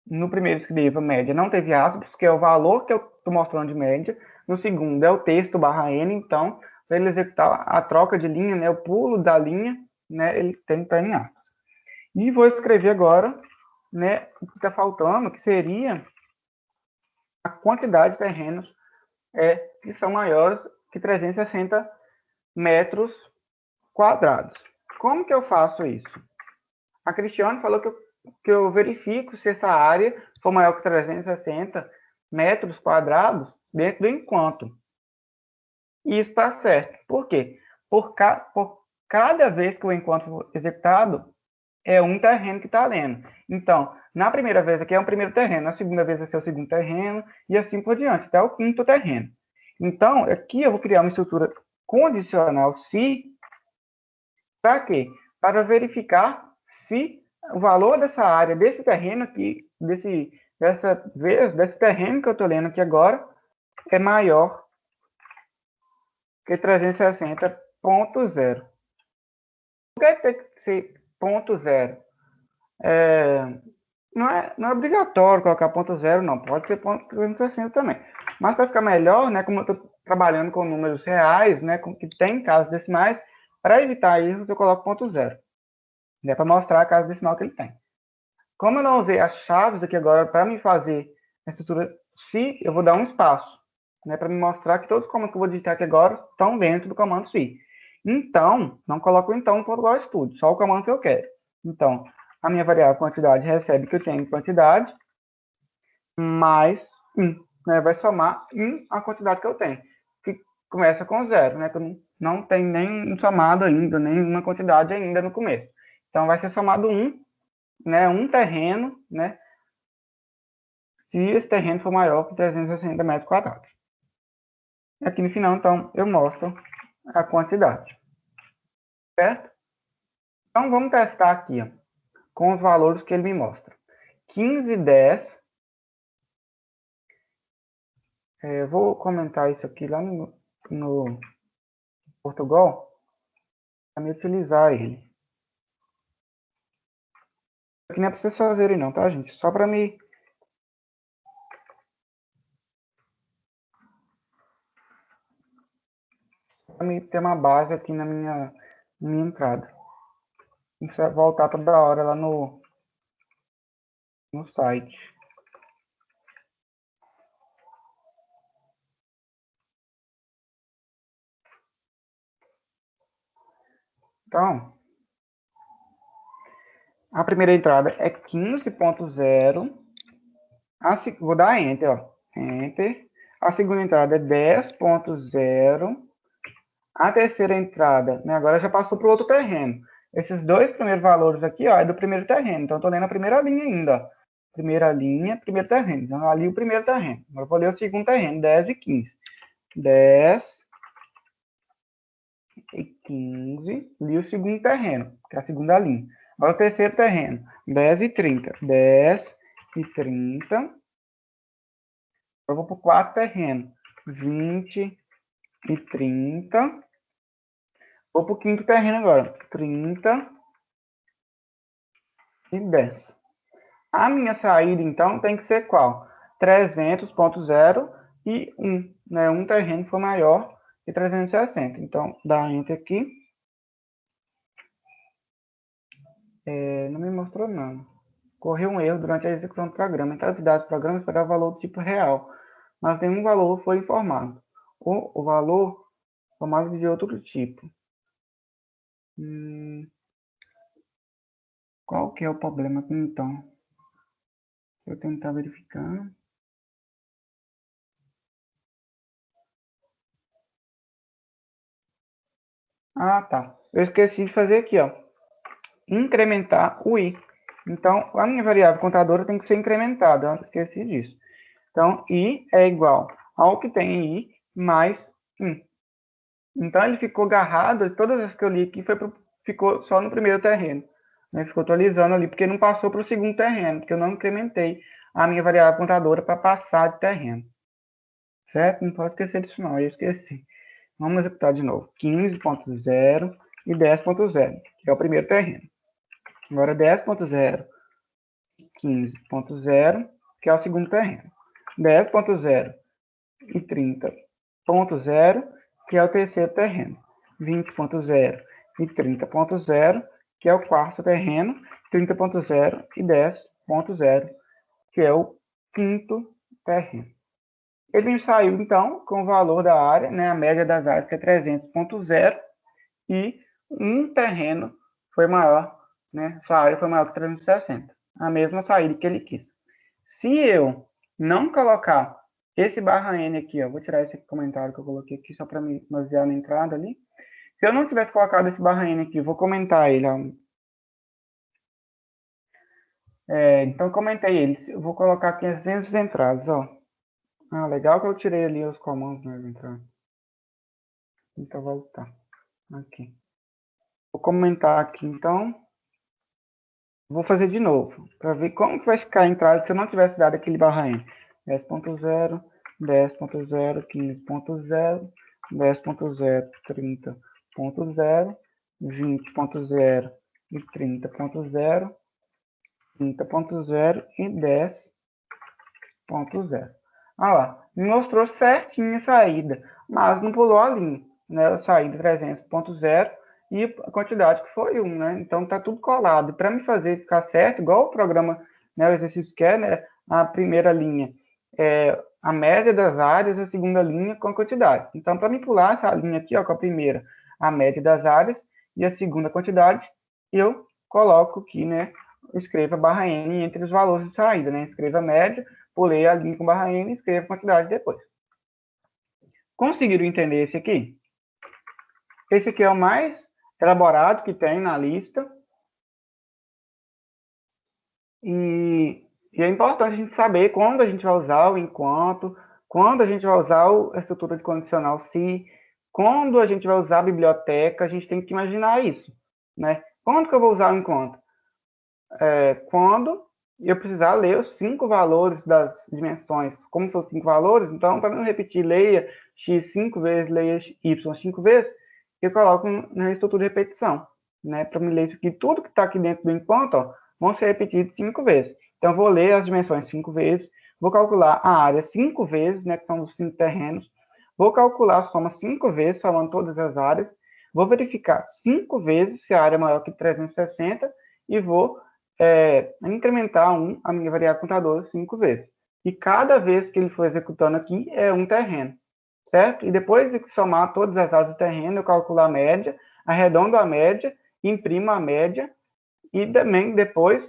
No primeiro escreva média, não teve aspas, que é o valor que eu estou mostrando de média. No segundo é o texto barra N, então, para ele executar a troca de linha, né, o pulo da linha, né, ele tem que estar em aspas. E vou escrever agora, né, o que está faltando, que seria a quantidade de terrenos que são maiores que 360 metros quadrados. Como que eu faço isso? A Cristiane falou que eu verifico se essa área for maior que 360 metros quadrados dentro do enquanto. E isso está certo. Por quê? Por cada vez que o enquanto for executado, é um terreno que está lendo. Então, na primeira vez aqui é um primeiro terreno, na segunda vez vai ser o segundo terreno, e assim por diante, até o quinto terreno. Então, aqui eu vou criar uma estrutura condicional se, para quê? Para verificar se o valor dessa área, desse terreno aqui, desse terreno que eu estou lendo aqui agora, é maior que 360,0. Por que tem que ser ponto zero? Não é obrigatório colocar ponto zero, não. Pode ser ponto 360 também. Mas para ficar melhor, né, como eu estou trabalhando com números reais, né, que tem casas decimais, para evitar isso, eu coloco ponto zero. Né, para mostrar a casa decimal que ele tem. Como eu não usei as chaves aqui agora para me fazer a estrutura se, eu vou dar um espaço, né, para me mostrar que todos os comandos que eu vou digitar aqui agora estão dentro do comando se. Então, não coloco então ponto igual estudo, só o comando que eu quero. Então, a minha variável quantidade recebe que eu tenho em quantidade, mais 1, né, vai somar 1 a quantidade que eu tenho, que começa com 0, né, que eu não tenho nem um somado ainda, nem uma quantidade ainda no começo. Então, vai ser somado 1, né, um terreno, né, se esse terreno for maior que 360 metros quadrados. Aqui no final, então, eu mostro a quantidade. Certo? Então, vamos testar aqui, ó, com os valores que ele me mostra. 15 e 10. Eu vou comentar isso aqui lá no Portugal, para me utilizar ele. Aqui não é para vocês fazerem não, tá, gente? Só para me... ter uma base aqui na minha entrada. Não precisa voltar toda hora lá no site. Então, a primeira entrada é 15.0. Vou dar Enter, ó. Enter. A segunda entrada é 10.0. A terceira entrada, né, agora já passou para o outro terreno. Esses dois primeiros valores aqui, ó, é do primeiro terreno. Então, estou lendo a primeira linha ainda, ó. Primeira linha, primeiro terreno. Então, ali o primeiro terreno. Agora eu vou ler o segundo terreno, 10 e 15. 10 e 15. Li o segundo terreno, que é a segunda linha. Agora o terceiro terreno, 10 e 30. 10 e 30. Eu vou para o quarto terreno, 20 e 30. Vou para o quinto terreno agora. 30 e 10. A minha saída, então, tem que ser qual? 300.0 e 1. Né? Um terreno for maior que 360. Então, dá Enter aqui. Não me mostrou, não. Ocorreu um erro durante a execução do programa. Entre as dados do programa, esperar o valor do tipo real. Mas nenhum valor foi informado. O valor formado de outro tipo. Qual que é o problema aqui, então? Deixa eu tentar verificar. Ah, tá. Eu esqueci de fazer aqui, ó. Incrementar o i. Então, a minha variável contadora tem que ser incrementada. Eu esqueci disso. Então, i é igual ao que tem em i mais 1. Então, ele ficou agarrado, todas as que eu li aqui ficou só no primeiro terreno. Né? Ficou atualizando ali, porque não passou para o segundo terreno, porque eu não incrementei a minha variável contadora para passar de terreno. Certo? Não pode esquecer disso não, eu esqueci. Vamos executar de novo. 15.0 e 10.0, que é o primeiro terreno. Agora 10.0 e 15.0, que é o segundo terreno. 10.0 e 30.0, que é o terceiro terreno. 20.0 e 30.0, que é o quarto terreno. 30.0 e 10.0, que é o quinto terreno. Ele saiu, então, com o valor da área, né, a média das áreas, que é 300.0, e um terreno foi maior, né, sua área foi maior que 360. A mesma saída que ele quis. Se eu não colocar esse barra N aqui, ó, vou tirar esse comentário que eu coloquei aqui só para me basear na entrada ali. Se eu não tivesse colocado esse barra N aqui, vou comentar ele, ó. Então, comentei ele. Eu vou colocar aqui as mesmas entradas, ó. Ah, legal que eu tirei ali os comandos nas entradas. Então, voltar. Aqui. Vou comentar aqui, então. Vou fazer de novo, para ver como que vai ficar a entrada se eu não tivesse dado aquele barra N. 10.0, 10.0, 15.0, 10.0, 30.0, 20.0 e 30.0, 30.0 e 10.0. Ah lá, me mostrou certinho a saída, mas não pulou a linha, né? A saída 300.0 e a quantidade que foi 1, né? Então tá tudo colado. Para me fazer ficar certo, igual o programa, né, o exercício quer, né? A primeira linha é a média das áreas, a segunda linha com a quantidade. Então, para me pular essa linha aqui, ó, com a primeira, a média das áreas e a segunda quantidade, eu coloco aqui, né? Escreva barra N entre os valores de saída, né? Escreva a média, pulei a linha com barra N e escreva a quantidade depois. Conseguiram entender esse aqui? Esse aqui é o mais elaborado que tem na lista. E é importante a gente saber quando a gente vai usar o enquanto, quando a gente vai usar a estrutura de condicional se, quando a gente vai usar a biblioteca, a gente tem que imaginar isso, né? Quando que eu vou usar o enquanto? Quando eu precisar ler os 5 valores das dimensões. Como são 5 valores, então, para não repetir, leia x 5 vezes, leia y 5 vezes, eu coloco na estrutura de repetição, né? Para me ler isso aqui, tudo que está aqui dentro do enquanto, ó, vão ser repetidos 5 vezes. Então, vou ler as dimensões 5 vezes, vou calcular a área 5 vezes, né, que são os 5 terrenos, vou calcular a soma 5 vezes, somando todas as áreas, vou verificar 5 vezes se a área é maior que 360 e vou incrementar a minha variável contadora 5 vezes. E cada vez que ele for executando aqui é um terreno, certo? E depois de somar todas as áreas do terreno, eu calculo a média, arredondo a média, imprimo a média e também depois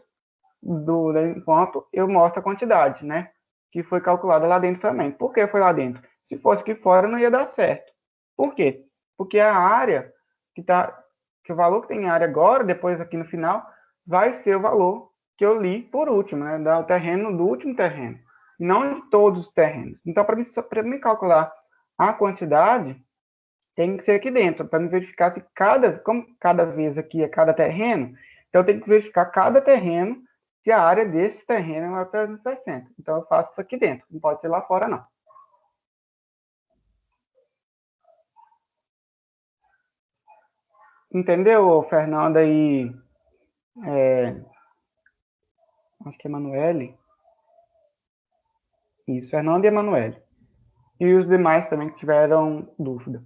do enquanto eu mostro a quantidade, né? Que foi calculada lá dentro também. Por que foi lá dentro? Se fosse aqui fora, não ia dar certo. Por quê? Porque a área que o valor que tem em área agora, depois aqui no final, vai ser o valor que eu li por último, né? Do terreno do último terreno, não de todos os terrenos. Então, para me calcular a quantidade, tem que ser aqui dentro, para me verificar se como cada vez aqui é cada terreno, então eu tenho que verificar cada terreno, se a área desse terreno é maior que 360. Então, eu faço isso aqui dentro, não pode ser lá fora, não. entendeu, Fernanda e acho que é Emanuele? Isso, Fernanda e Emanuele. E os demais também que tiveram dúvida.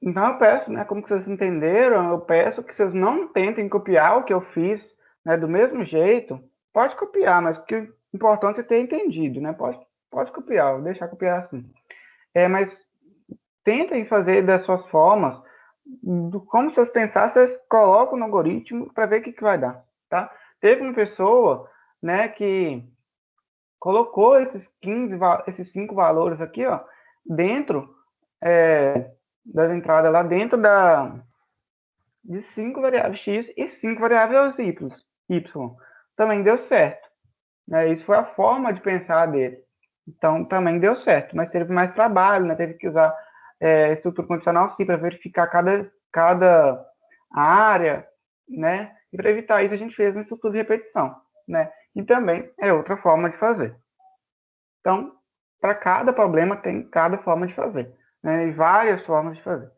Então eu peço, né, como que vocês entenderam, eu peço que vocês não tentem copiar o que eu fiz, né, do mesmo jeito. Pode copiar, mas o que o importante é ter entendido, né? Pode copiar, vou deixar copiar assim. Mas tentem fazer das suas formas, como vocês pensarem, vocês colocam no algoritmo para ver o que vai dar, tá? Teve uma pessoa, né, que colocou esses 5 valores aqui, ó, dentro das entradas lá dentro de 5 variáveis x e 5 variáveis y. Também deu certo, né? Isso foi a forma de pensar dele. Então, também deu certo, mas teve mais trabalho, né? Teve que usar estrutura condicional sim para verificar cada área, né? E para evitar isso, a gente fez uma estrutura de repetição, né? E também é outra forma de fazer. Então, para cada problema, tem cada forma de fazer, né? E várias formas de fazer.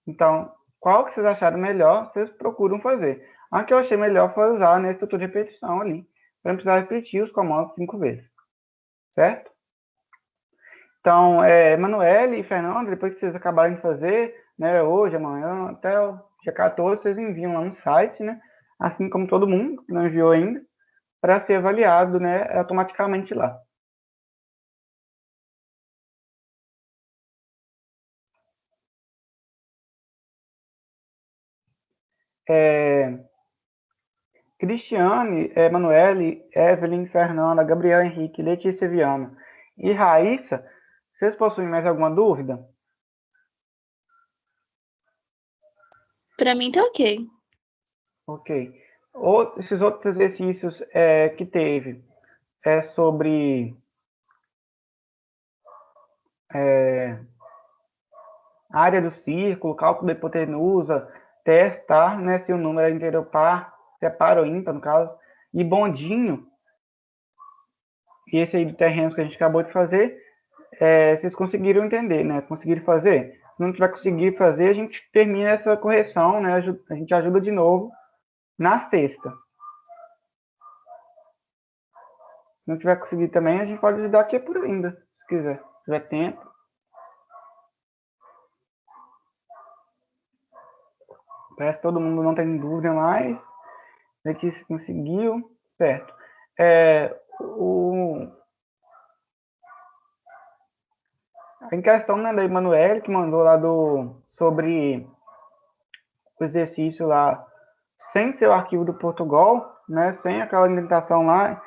Então, qual que vocês acharam melhor, vocês procuram fazer. A que eu achei melhor foi usar na estrutura de repetição ali, para não precisar repetir os comandos 5 vezes, certo? Então, Emanuele e Fernanda, depois que vocês acabarem de fazer, né, hoje, amanhã, até o dia 14, vocês enviam lá no site, né, assim como todo mundo que não enviou ainda, para ser avaliado, né, automaticamente lá. Cristiane, Emanuele, Evelyn, Fernanda, Gabriel Henrique, Letícia Viana e Raíssa, vocês possuem mais alguma dúvida? Pra mim tá ok. Ok. Esses outros exercícios que teve sobre área do círculo, cálculo da hipotenusa, testar, né, se o número é inteiro par, se é par ou ímpar, no caso, e bondinho, e esse aí do terreno que a gente acabou de fazer, vocês conseguiram entender, né? Conseguiram fazer? Se não tiver conseguido fazer, a gente termina essa correção, né? A gente ajuda de novo na sexta. Se não tiver conseguido também, a gente pode ajudar aqui por ainda, se quiser. Se tiver tempo. Parece que todo mundo não tem dúvida mais. Aqui se conseguiu. Certo. Em questão, né, da Emanuele, que mandou lá sobre o exercício lá, sem ser o arquivo do Portugal, né, sem aquela indentação lá,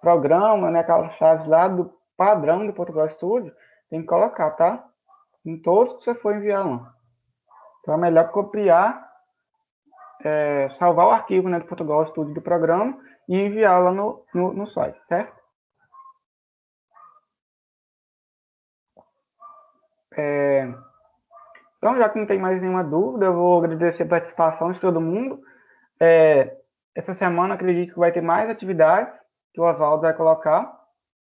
programa, né, aquelas chaves lá do padrão do Portugal Studio, tem que colocar, tá? Em todos que você for enviar lá. Então é melhor copiar, salvar o arquivo, né, do Portugal Studio do programa e enviar lá no site, certo? Então, já que não tem mais nenhuma dúvida, eu vou agradecer a participação de todo mundo. Essa semana, acredito que vai ter mais atividades que o Oswaldo vai colocar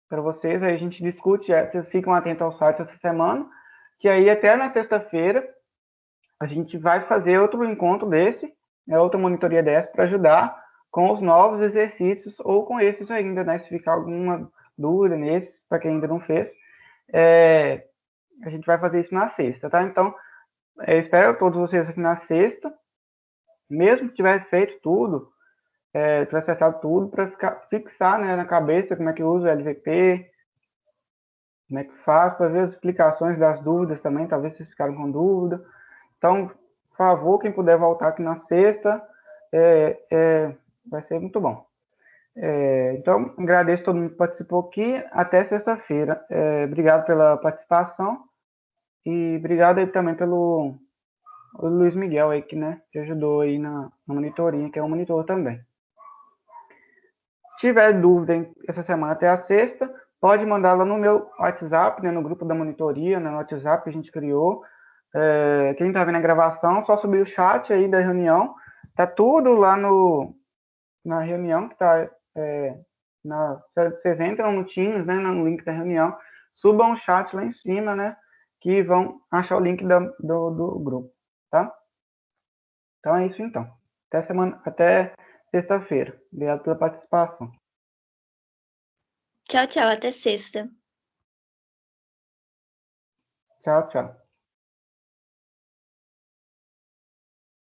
para vocês. Aí a gente discute, vocês ficam atentos ao site essa semana, que aí até na sexta-feira a gente vai fazer outro encontro desse, outra monitoria dessa, para ajudar com os novos exercícios ou com esses ainda, né? Se ficar alguma dúvida nesses, para quem ainda não fez, a gente vai fazer isso na sexta, tá? Então, eu espero todos vocês aqui na sexta, mesmo que tiver feito tudo, tiver acertado tudo, para fixar, né, na cabeça como é que usa o LVP, como é que faz, para ver as explicações das dúvidas também, talvez vocês ficaram com dúvida. Então, por favor, quem puder voltar aqui na sexta, vai ser muito bom. Então, agradeço a todo mundo que participou aqui. Até sexta-feira. Obrigado pela participação e obrigado aí também pelo Luiz Miguel aí, que ajudou aí na monitoria, que é um monitor também. Se tiver dúvida essa semana até a sexta, pode mandar lá no meu WhatsApp, né, no grupo da monitoria, no WhatsApp que a gente criou. Quem está vendo a gravação, só subir o chat aí da reunião. Tá tudo lá no na reunião que está vocês entram no Teams, né, no link da reunião, subam o chat lá em cima, né, que vão achar o link do grupo, tá? Então é isso então. Até sexta-feira. Obrigado pela participação. Tchau, tchau. Até sexta. Tchau, tchau.